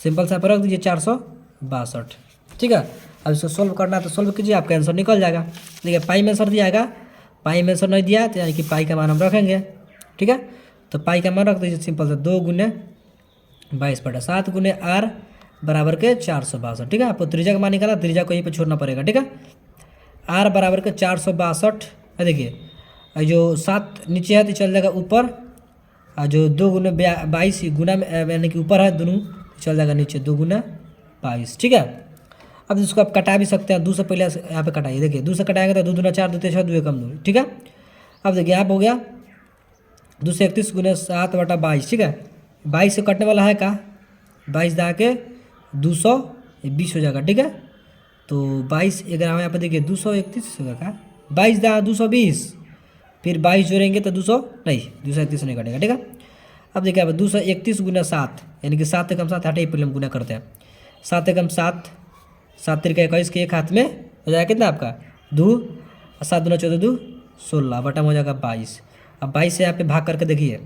सिंपल सा रख दीजिए 462, ठीक है। अब इसको सोल्व करना है तो सोल्व कीजिए, आपका आंसर निकल जाएगा। देखिए पाई में आंसर दिया है, पाई में आंसर नहीं दिया तो यानी कि पाई का मान हम रखेंगे, ठीक है। तो पाई का मान रख दीजिए सिंपल से 2 गुने 22/7 गुने r बराबर के 462, ठीक है। आपको त्रिज्या का मान निकाला, त्रिज्या को यहीं पे छोड़ना पड़ेगा, ठीक है। r बराबर के 462, देखिए जो 7 नीचे है तो चल जाएगा ऊपर, और जो 2 गुने 22 गुना में यानी कि ऊपर है दोनों चल जाएगा नीचे, 2 गुना 22, ठीक है। अब इसको आप कटा भी सकते हैं, 2 से पहले यहाँ पे कटाइए, देखिए 2 से कटाएंगे तो 2 दूना 4 2 3 6 2 कम 2, ठीक है। अब देखिए यहाँ पे हो गया 2 से 31 गुने 7/22, ठीक है। 22 से कटने वाला है का 22 दा के 220 हो जाएगा, ठीक है। तो 22 11 यहाँ पे देखिए 231 होगा का 22 दा 220, फिर 22 जोड़ेंगे तो 231 नहीं कटेगा, ठीक है। अब देखिए अब 231 गुना 7 यानी कि 7 एकम 7 हटे पहले हम गुना करते हैं, 7 एकम 7 7 तिरका 21 के एक हाथ में हो जाएगा कितना आपका 2, 7 दूना 14 2 16 बटा में हो जाएगा 22। अब 22 से यहाँ पे भाग करके देखिए,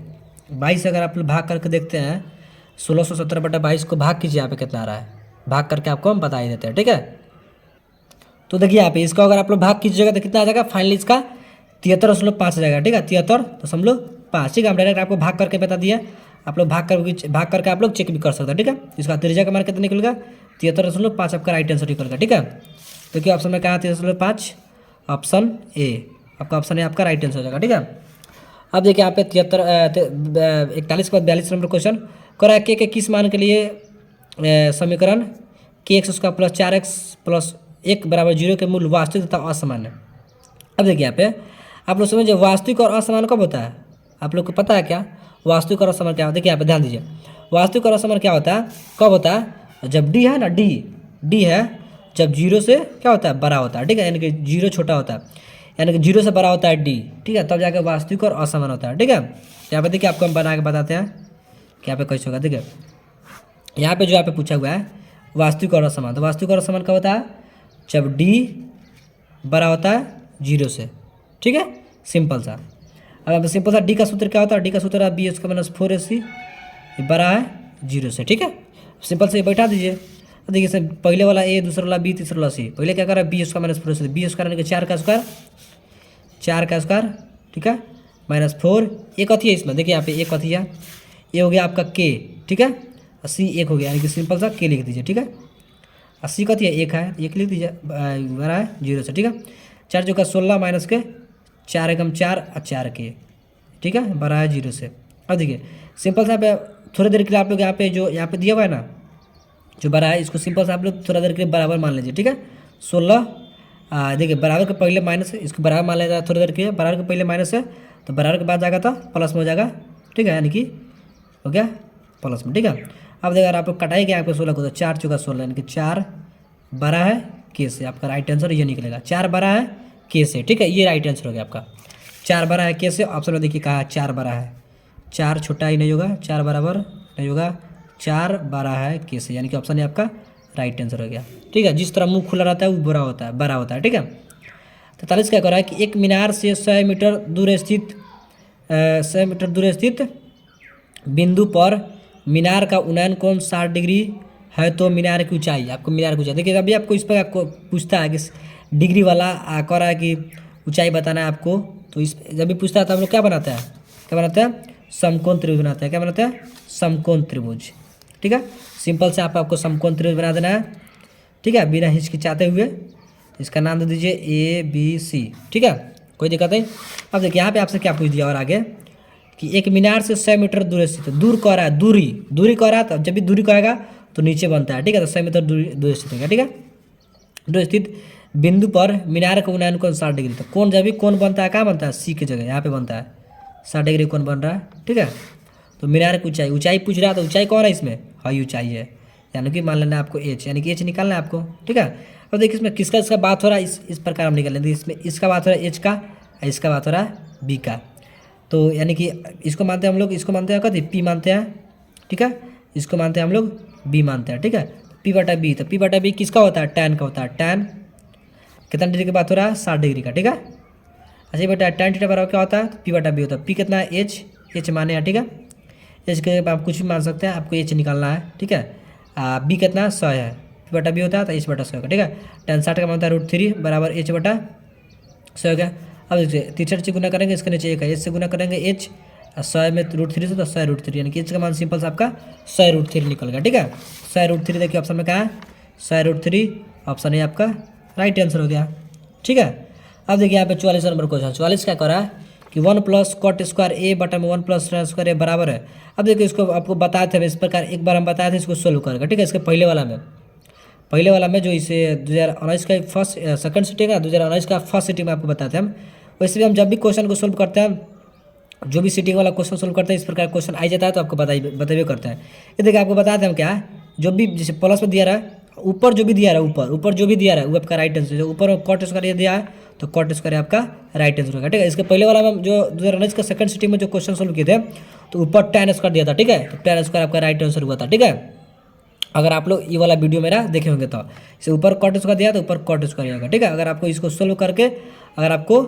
22 अगर आप भाग करके देखते हैं 1670/22 को भाग कीजिए, यहाँ पे कितना आ रहा है, भाग करके आपको हम बता ही देते हैं, ठीक है। तो देखिए यहाँ पे इसको अगर आप लोग भाग कीजिएगा तो कितना आ जाएगा, फाइनली इसका 73.5 आ जाएगा, ठीक है, 73.5, ठीक है। हम डायरेक्ट आपको भाग करके बता दिया, आप लोग भाग करके आप लोग चेक भी कर सकते हैं, ठीक है। इसका त्रिज्या का मान कितना निकलेगा 73.5 आपका राइट आंसर निकल गया। ठीक है, देखिए ऑप्शन में कहा 73.5, ऑप्शन ए, आपका ऑप्शन ए आपका राइट आंसर हो जाएगा। ठीक है, अब देखिए यहाँ पे 41 के बाद 42 नंबर क्वेश्चन करा है के किस मान के लिए समीकरण के x square plus 4x plus 1 बराबर 0 के मूल वास्तविक तथा असामान्य। अब देखिए यहाँ पे आप लोग समझिए वास्तविक और असामान्य कब होता है, आप लोग को पता है क्या वास्तविक और असामान्य क्या होता है? देखिए यहाँ पे ध्यान दीजिए, वास्तविक और असामान्य क्या होता है, कब होता है? जब डी है ना, डी है जब 0 से क्या होता है, बड़ा होता है। ठीक है, यानी कि 0 छोटा होता है, यानी कि 0 से बड़ा होता है डी। ठीक है, तब जाकर वास्तविक और असामान्य होता है। ठीक है, यहाँ पे देखिए आपको हम बना के बताते हैं कि यहाँ पे कैसे होगा। ठीक है, यहाँ पे जो यहाँ पे पूछा हुआ है वास्तविक और असामान्य, तो वास्तविक और असामान्य कब होता है? जब डी बड़ा होता है 0 से। ठीक है, सिंपल सा। अब सिंपल सा डी का सूत्र क्या होता है? डी का सूत्र है बी स्क्वायर माइनस 4ac, बड़ा है 0 से। ठीक है, सिंपल से बैठा दीजिए। देखिए सर पहले वाला ए, दूसरा वाला बी, तीसरा वाला सी। पहले क्या कर रहा है B square minus 4ac, B square यानी कि 4 का स्क्वायर। ठीक है, माइनस 4, एक अथी है इसमें, देखिए यहाँ पे एक अथी है, ये हो गया आपका के। ठीक है, और सी एक हो गया, यानी कि सिंपल सा के लिख दीजिए। ठीक है, और सी कथी है एक है, एक लिख दीजिए, बड़ा है 0 से। ठीक है, 4 जो का 16 माइनस के 4 एकम 4 और 4 के। ठीक है, बड़ा है 0 से। अब देखिए सिंपल सा पे थोड़ी देर के लिए आप लोग यहाँ पे जो यहाँ पे दिया हुआ है ना, जो बड़ा है इसको सिंपल से आप लोग थोड़ा देर के लिए बराबर मान लीजिए। ठीक है, 16 देखिए बराबर के पहले माइनस है, इसको बराबर मान लेगा थोड़ी देर के लिए, बराबर के पहले माइनस है तो बराबर के बाद जाएगा तो प्लस में हो जाएगा। ठीक है, यानी कि हो गया प्लस में। ठीक है, अब देखिए अगर आप लोग कटाई गया आपको 16 को, तो 4 चौका 16 यानी कि 4 बड़ा है के से, आपका राइट आंसर ये निकलेगा, 4 बड़ा है के से। ठीक है, ये राइट आंसर हो गया आपका, 4 बड़ा है के से। ऑप्शन में देखिए कहा 4 बड़ा है, 4 छोटा ही नहीं होगा, 4 बराबर नहीं होगा, 4 बड़ा है के से, यानी कि ऑप्शन है आपका राइट आंसर हो गया। ठीक है, जिस तरह मुंह खुला रहता है वो बड़ा होता है। ठीक है, 43 क्या कर रहा है कि एक मीनार से 100 मीटर दूर स्थित बिंदु पर मीनार का उन्नयन कोण 60 डिग्री है, तो मीनार की ऊंचाई, आपको मीनार की ऊंचाई देखिए अभी आपको इस पर आपको पूछता है कि डिग्री वाला कह रहा है कि ऊंचाई बताना है आपको, तो इस जब भी पूछता है तो हम लोग क्या बनाते हैं, समकोण त्रिभुज बनाते हैं। क्या बनाते हैं? समकोण त्रिभुज। ठीक है, सिंपल से आपको समकोण त्रिभुज बना देना है। ठीक है, बिना हिचकिचाते हुए इसका नाम दे दीजिए ABC। ठीक है, कोई दिक्कत नहीं। अब देखिए यहाँ पे आपसे क्या पूछ दिया और आगे कि एक मीनार से 100 मीटर दूर स्थित, दूर कह रहा है, दूरी कह रहा है, तो जब भी दूरी कहेगा तो नीचे बनता है। ठीक है, तो 100 मीटर दूर स्थित होगा। ठीक है, दूर स्थित बिंदु पर मीनार का उन्नयन कोण 60 डिग्री, तो कौन जब भी कौन बनता है, कहाँ बनता है? सी की जगह यहाँ पे बनता है, 60 डिग्री कौन बन रहा है। ठीक है, तो मीनार की ऊंचाई पूछ रहा है, तो ऊंचाई कौन है इसमें? हाई ऊंचाई है, यानी कि मान लेना आपको एच, यानी कि एच निकालना है आपको। ठीक है, अब देखिए इसमें इसका बात हो रहा है, इस प्रकार हम निकाल लेंगे। इसमें इसका बात हो रहा है एच का, इसका बात हो रहा है बी का, तो यानी कि इसको मानते हैं हम लोग, इसको मानते हैं कथी? पी मानते हैं। ठीक है, इसको मानते हैं हम लोग बी मानते हैं। ठीक है, पी बटा बी, तो पी बटा बी किसका होता है? टैन का होता है। टैन कितना डिग्री की बात हो रहा है? 60 डिग्री का। ठीक है, अच्छा बेटा टैन थीटा बराबर क्या होता है? पी बटा बी होता है। पी कितना है? एच माने हैं। ठीक है, एच के आप कुछ भी मान सकते हैं, आपको एच निकालना है। ठीक है, बी कितना? 100 है, पी बटा बी होता है तो एच बटा 100 का। ठीक है, टैन 60 का मान होता है √3 बराबर एच बटा 100 का। अब देखिए 63 से गुना करेंगे, इसके नीचे 1 है, एच से गुना करेंगे एच, 100 में √3 से तो 100 √3, यानी कि एच का मान सिंपल से आपका 100 √3 निकल गया। ठीक है, 100 √3 देखिए ऑप्शन में कहा है 100 √3, ऑप्शन है आपका राइट आंसर हो गया। ठीक है, अब देखिए यहाँ पे 44 नंबर क्वेश्चन, 44 क्या कर रहा है कि 1 + cot स्क्वायर ए बटा में 1 + tan स्क्वायर ए बराबर है। अब देखिए इसको आपको बताए थे इस प्रकार, एक बार हम बताए थे इसको सोल्व करेगा। ठीक है, इसके पहले वाला में जो इसे 2019 का सेकंड सिटिंग है, 2019 का फर्स्ट सिटिंग में आपको बताते हैं हम। वैसे भी हम जब भी क्वेश्चन को सोल्व करते हैं, जो भी सिटिंग वाला क्वेश्चन सोल्व करते हैं, इस प्रकार क्वेश्चन आ जाता है तो आपको बताइए करते हैं। ये देखिए आपको बताते हैं हम क्या है, जो भी जैसे प्लस में दिया रहा है, ऊपर जो भी दिया रहा है, ऊपर जो भी दिया रहा है वो आपका राइट आंसर है। ऊपर कॉट स्क्वायर ये दिया है तो कॉट स्क्वायर आपका राइट आंसर होगा। ठीक है, इसके पहले वाला में जो 2019 का सेकंड सिटिंग में जो क्वेश्चन सोल्व किए थे, तो ऊपर tan स्क्वायर दिया था। ठीक है, तो tan स्क्वायर आपका राइट आंसर हुआ था। ठीक है, अगर आप लोग ये वाला वीडियो मेरा देखे होंगे तो इसे ऊपर कॉट स्क्वायर दिया तो ऊपर कॉट स्क्वायर होगा। ठीक है, अगर आपको इसको सोल्व करके अगर आपको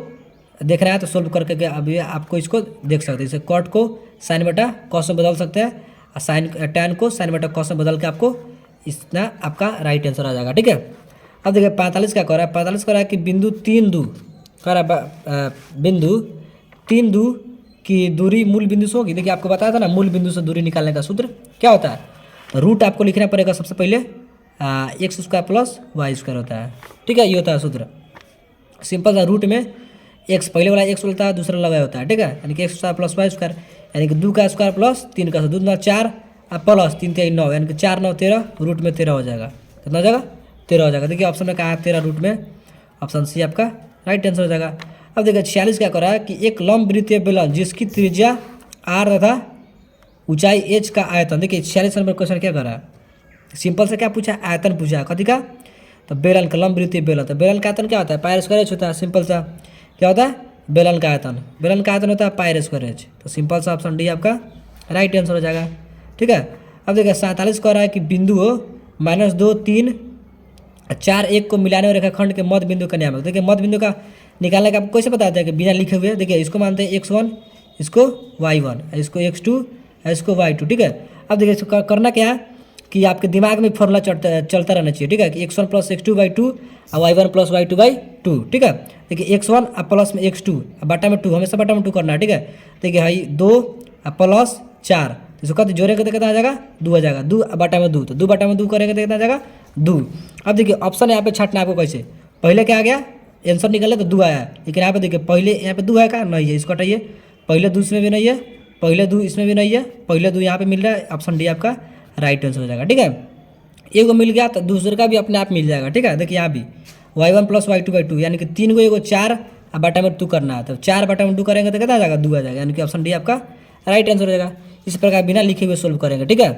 देख रहा है तो सोल्व करके अभी आपको इसको देख सकते हैं। इसे कॉट को साइन बटा कॉस में बदल सकते हैं, और साइन टैन को साइन बटा कॉस में बदल के आपको इतना आपका राइट आंसर आ जाएगा। ठीक है, अब देखिए 45 क्या कर रहा है, 45 कर रहा है कि बिंदु 3 2 की दूरी मूल बिंदु से होगी। देखिए आपको बताया था ना, मूल बिंदु से दूरी निकालने का सूत्र क्या होता है, रूट आपको लिखना पड़ेगा सबसे पहले, x square plus y square होता है। ठीक है, ये होता है सूत्र। सिंपल सा रूट में एक्स पहले वाला एक्स होता है, दूसरा वाला होता है। ठीक है, यानी कि x square plus y square, यानी कि 2 का स्क्वायर प्लस 3 का, 2 दूना 4 प्लस 3 3 9, यानी कि 4 9 13, रूट में 13 हो जाएगा। कितना हो जाएगा? 13 हो जाएगा। देखिए ऑप्शन में कहा है 13 रूट में, ऑप्शन सी आपका राइट आंसर हो जाएगा। अब देखिए 46 क्या कर रहा है कि एक लंब वृत्तीय बेलन जिसकी त्रिज्या r तथा ऊंचाई h का आयतन। देखिए 46 नंबर क्वेश्चन क्या कर रहा है, सिंपल से क्या पूछा है, आयतन पूछा है। कथी का? तो बेलन का, लंब वृत्तीय बेलन। तो बेलन का आयतन क्या होता है? पाई स्क्वायर एच होता है। सिंपल सा क्या होता है? बेलन का आयतन, बेलन का आयतन होता है पाई स्क्वायर एच। तो सिंपल सा ऑप्शन डी आपका राइट आंसर हो जाएगा। ठीक है, अब देखिए 47 कह रहा है कि बिंदु हो -2 3 4 1 को मिलाने और रेखाखंड के मध्य बिंदु का नियामक। देखिए मध्य बिंदु का निकालने का आपको कैसे बताते हैं कि बिना लिखे हुए। देखिए इसको मानते हैं x1, इसको y1, इसको x2, इसको y2। ठीक है, अब देखिए इसको करना क्या है कि आपके दिमाग में फॉर्मूला चलता रहना चाहिए। ठीक है, कि x1 प्लस x2 y2 और y1 प्लस y2 y2। ठीक है, देखिए x1 प्लस में x2 बटा में 2, हमेशा बटा में 2 करना है। ठीक है, देखिए भाई 2 प्लस 4, इसको कहते जोड़े के कितना आ जाएगा? 2 आ जाएगा। 2 बटा में 2, तो 2 बटा में 2 करेंगे तो कितना आ जाएगा? 2। अब देखिए ऑप्शन यहाँ पे छाटना आपको कैसे, पहले क्या आ गया आंसर निकले तो 2 आया, लेकिन यहाँ पे देखिए पहले यहाँ पे 2 है का नहीं है, इसको हटाइए। पहले 2 इसमें भी नहीं है, पहले 2 इसमें भी नहीं है, पहले 2 यहाँ पे मिल रहा है। ऑप्शन डी आपका राइट आंसर हो जाएगा। ठीक है, एगो मिल गया तो दूसरे का भी अपने आप मिल जाएगा। ठीक है, देखिए यहाँ भी y1 प्लस y2 by 2, यानी कि 3 को एगो 4 बटा में 2 करना है। तो 4 बटा में 2 करेंगे तो कितना आ जाएगा? 2 आ जाएगा, यानी कि ऑप्शन डी आपका राइट आंसर हो जाएगा। इस प्रकार बिना लिखे हुए सोल्व करेंगे। ठीक है,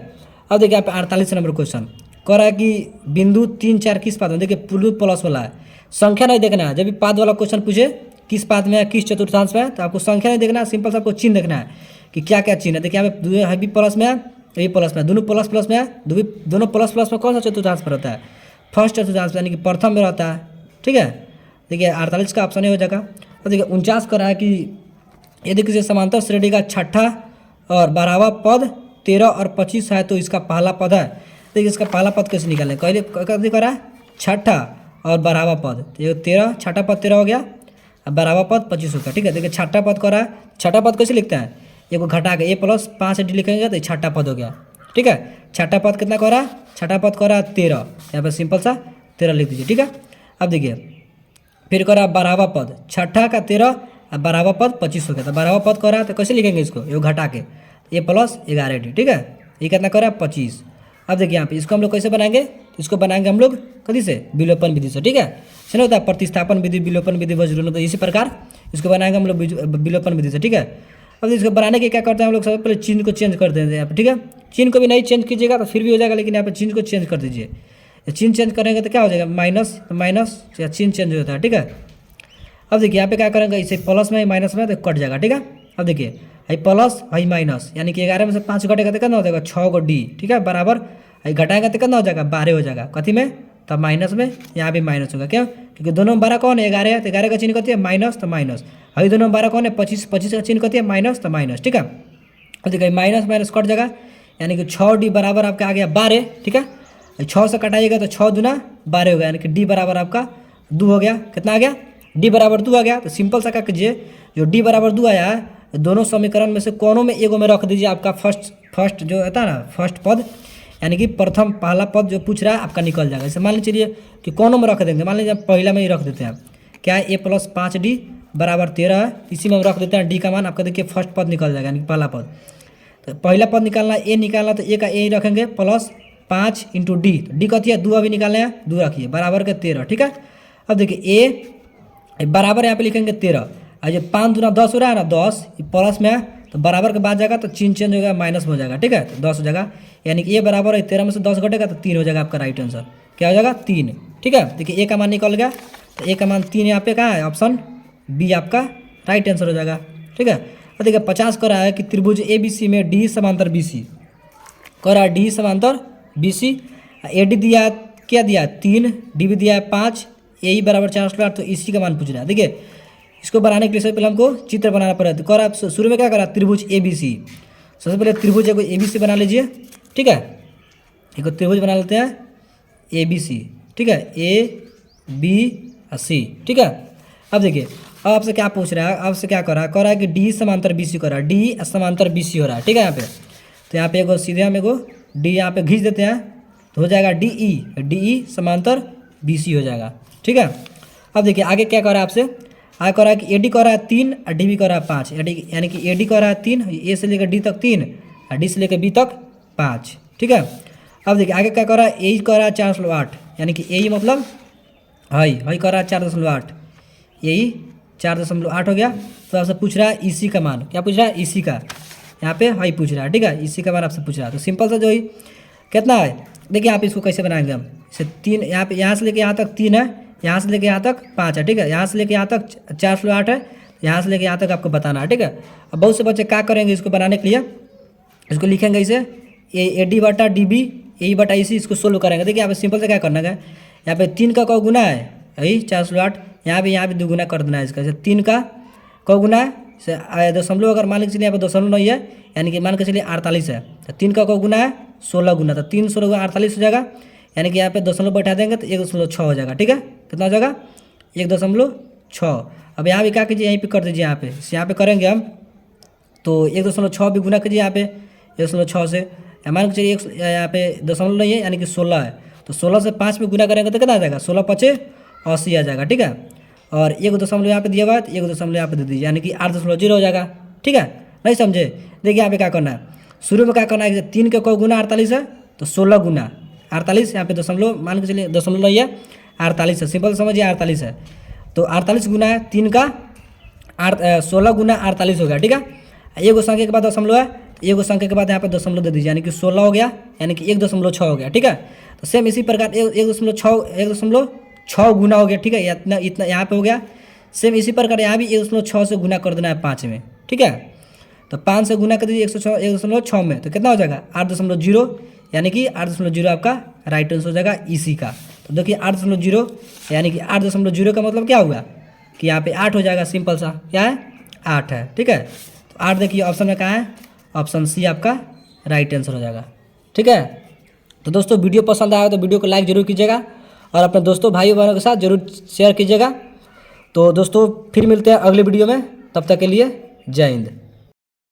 अब देखिए आप 48 नंबर क्वेश्चन कह रहा है कि बिंदु 3 4 किस पाद में। देखिए प्लस वाला है, संख्या नहीं देखना है। जब भी पाद वाला क्वेश्चन पूछे किस पाद में है, किस चतुर्थांश में है, तो आपको संख्या नहीं देखना है, सिंपल से आपको चिन्ह देखना है कि क्या क्या चिन्ह है। देखिए यहाँ पे भी प्लस में है, ये प्लस में, दोनों प्लस प्लस में है, दोनों प्लस प्लस में कौन सा चतुर्थांश पर होता है? फर्स्ट चतुर्थांश, यानी कि प्रथम में रहता है। ठीक है, देखिए 48 का ऑप्शन ही हो जाएगा। और देखिए 49 कर रहा है कि यदि किसी समांतर श्रेणी का छठा और 12वां पद 13 और 25 है तो इसका पहला पद है। देखिए इसका पहला पद कैसे निकालें, कैसे कर रहा है? छठा और 12वां पद, तो ये 13, छठा पद 13 हो गया और 12वां पद 25 हो गया। ठीक है, देखिए छठा पद कर रहा है, छठा पद कैसे लिखते हैं? एगो घटा के a प्लस 5 डी लिखेंगे तो छठा पद हो गया। ठीक है, छठा पद कितना कर रहा है? छठा पद कर रहा है 13, यहाँ पर सिंपल सा 13 लिख दीजिए। ठीक है, अब देखिए फिर कर रहा है 12वां पद, छठा का 13 और 12वां पद 25 हो गया। तो 12वां पद कर रहा है तो कैसे लिखेंगे इसको? एगो घटा के a प्लस 11 डी। ठीक है, ये कितना कर रहा है? 25। अब देखिए यहाँ पे इसको हम लोग कैसे बनाएंगे? इसको बनाएंगे हम लोग कभी से? विलोपन विधि से। ठीक है, इससे होता है प्रतिस्थापन विधि, विलोपन विधि, वज्रगुणन, तो इसी प्रकार इसको बनाएंगे हम लोग विलोपन विधि से। ठीक है, अब इसको बनाने के क्या करते हैं हम लोग? सबसे पहले चिन्ह को चेंज कर देंगे यहाँ पे। ठीक है, चिन्ह को भी नहीं चेंज कीजिएगा तो फिर भी हो जाएगा, लेकिन यहाँ पे चिन्ह को चेंज कर दीजिए। चिन्ह चेंज करेंगे तो क्या हो जाएगा? माइनस, तो माइनस या चिन्ह चेंज होता है। ठीक है, अब देखिए यहाँ पे क्या करेंगे, इसे प्लस में माइनस में तो कट जाएगा। ठीक है, अब देखिए हाई प्लस हाई माइनस, यानी कि 11 में से 5 घटेगा तो कितना हो जाएगा? 6 को डी। ठीक है, बराबर घटाएगा तो कितना हो जाएगा? 12 हो जाएगा। कथी में? तब माइनस में, यहाँ भी माइनस होगा। क्यों? क्योंकि दोनों में 12 कौन है? 11 है, तो 11 का चिन्ह कथी है? माइनस, तो माइनस। अभी दोनों में 12 कौन है? 25, 25 का चिन्ह कथी है? माइनस, तो माइनस। ठीक है, अब देखिए माइनस माइनस कट जाएगा, यानी कि 6 डी बराबर आपका आ गया 12। ठीक है, 6 से कटाइएगा तो 6 दूना 12 हो गया, यानी कि डी बराबर आपका 2 हो गया। कितना आ गया? डी बराबर 2 आ गया। तो सिंपल सा क्या कीजिए, जो डी बराबर 2 आया है, दोनों समीकरण में से कोनों में एगो में रख दीजिए आपका फर्स्ट जो होता है ना, फर्स्ट पद, यानी कि प्रथम पहला पद जो पूछ रहा है आपका निकल जाएगा। जैसे मान लीजिए कि कोनों में रख देंगे, मान लीजिए पहला में ही रख देते हैं, क्या है? a प्लस 5 डी बराबर 13 है, इसी में हम रख देते हैं डी का मान। आपका देखिए फर्स्ट पद निकल जाएगा, यानी कि पहला पद। तो पहला पद निकालना, ए निकालना, तो ए का ए ही रखेंगे प्लस 5 इंटू डी। डी कथी है? 2 अभी निकालना है, 2 रखिए बराबर के 13। ठीक है, अब देखिए ए बराबर यहाँ पे लिखेंगे 13, और जो 5 दूना 10 हो रहा है ना, 10 प्लस में है तो बराबर के बाद जाएगा तो चिन्ह चेंज हो गया, माइनस में हो जाएगा। ठीक है, तो 10 हो जाएगा, यानी कि ए बराबर है 13 में से 10 घटेगा तो 3 हो जाएगा आपका राइट आंसर। क्या हो जाएगा? 3। ठीक है, देखिए ए का मान निकल गया, तो ए का मान 3 यहाँ पे कहाँ है? ऑप्शन बी आपका राइट आंसर हो जाएगा। ठीक है, और देखिए 50 कर रहा है कि त्रिभुज ए बी सी में डी समांतर बी सी कर रहा है, डी समांतर बी सी, ए डी दिया क्या दिया? 3, डी भी दिया है 5, ए ही बराबर 4, तो इसी का मान पूछ रहा है। देखिए इसको बनाने के लिए सबसे पहले हमको चित्र बनाना पड़ेगा। तो करा शुरू में क्या करा? त्रिभुज ए बी सी। सबसे पहले त्रिभुज को ए बी सी बना लीजिए। ठीक है, एक त्रिभुज बना लेते हैं ए बी सी। ठीक है, ए बी सी। ठीक है, अब देखिए अब आपसे क्या पूछ रहा है, आपसे क्या कर रहा है कि डी समांतर बी सी कर रहा है, डी समांतर बी सी हो रहा है। ठीक है, यहाँ पे तो यहाँ पे एगो सीधे हम एगो डी यहाँ पे खींच देते हैं, तो हो जाएगा DE समांतर BC हो जाएगा। ठीक है, अब देखिए आगे क्या कर रहा है आपसे, आगे कर रहा है कि AD कर रहा है 3 और DB कर रहा है 5, यानी कि AD कर रहा है 3, A से लेकर D तक 3 और D से लेकर B तक 5। ठीक है, अब देखिए आगे क्या कर रहा है, AE कर रहा है 4.8, यानी कि AE मतलब हाई कर रहा है 4.8, यही 4.8 हो गया। तो आपसे पूछ रहा है EC का मान, क्या पूछ रहा है, EC का, यहाँ पे हाई पूछ रहा है। ठीक है, EC का मान आपसे पूछ रहा है, तो सिंपल सा जो ही कितना है, देखिए यहाँ पे इसको कैसे बनाएंगे हम, इसे 3 यहाँ पे, यहाँ से लेके यहाँ तक 3 है, यहाँ से लेके यहाँ तक 5 है। ठीक है, यहाँ से लेके यहाँ तक 4.8 है, यहाँ से लेके यहाँ तक आपको बताना है। ठीक है, अब बहुत से बच्चे क्या करेंगे इसको बनाने के लिए, इसको लिखेंगे इसे AD बटा DB AE बटा EC, इसको सोल्व करेंगे। देखिए यहाँ पे सिंपल से क्या करना है, यहाँ पे 3 का गुना है, यही 4.8, यहाँ पे दुगुना कर देना है इसका, 3 का गुना है, दशमलव अगर मान के चलिए यहाँ पे दशमलव नहीं है, यानी कि मान के चलिए 48 है, तो 3 का गुना है 16 गुना, तो 3 16 गुना 48 हो जाएगा, यानी कि यहाँ पे दशमलव बैठा देंगे तो 1.6 हो जाएगा। ठीक है, कितना हो जाएगा, 1.6। अब यहाँ भी क्या कीजिए, यहीं पे कर दीजिए, यहाँ पे करेंगे हम, तो 1.6 भी गुना कीजिए यहाँ पे 1.6 से, मान के चलिए यहाँ पे दशमलव नहीं है, यानी कि 16 है, तो 16 से 5 में गुना करेंगे तो कितना आ जाएगा, 16 5 80 आ जाएगा। ठीक है, और 1.0 यहाँ पे दिया हुआ है, तो 1.0 यहाँ पे दे दीजिए, यानी कि 8.0 हो जाएगा। ठीक है, नहीं समझे, देखिए यहाँ पे क्या करना है, शुरू में क्या करना है, 3 का गुना 48 है, तो 16 गुना 48, यहाँ पे दशमलव मान के चलिए दशमलव नहीं है, 48 है, सिंपल समझिए 48 है, तो 48 गुना है 3 का 16 गुना 48 हो गया। ठीक है, एक संख्या के बाद दशमलव है, तो एक संख्या के बाद यहाँ पे दशमलव दे दीजिए, यानी कि 16 हो गया, यानी कि 1.6 हो गया। ठीक है, तो सेम इसी प्रकार 1.6 गुना हो गया। ठीक है, इतना यहाँ पे हो गया, सेम इसी प्रकार यहाँ भी 1.6 से गुना कर देना है 5 में। ठीक है, तो 5 से गुना कर दीजिए 1.6 में, तो कितना हो जाएगा 8.0, यानी कि 8.0 आपका राइट आंसर हो जाएगा EC का। तो देखिए 8.0 यानी कि 8.0 का मतलब क्या हुआ कि यहाँ पे 8 हो जाएगा, सिंपल सा क्या है 8 है। ठीक है, तो 8 देखिए ऑप्शन में कहाँ है, ऑप्शन C आपका राइट आंसर हो जाएगा। ठीक है, तो दोस्तों वीडियो पसंद आया तो वीडियो को लाइक जरूर कीजिएगा और अपने दोस्तों भाई बहनों के साथ जरूर शेयर कीजिएगा। तो दोस्तों फिर मिलते हैं अगले वीडियो में, तब तक के लिए जय हिंद।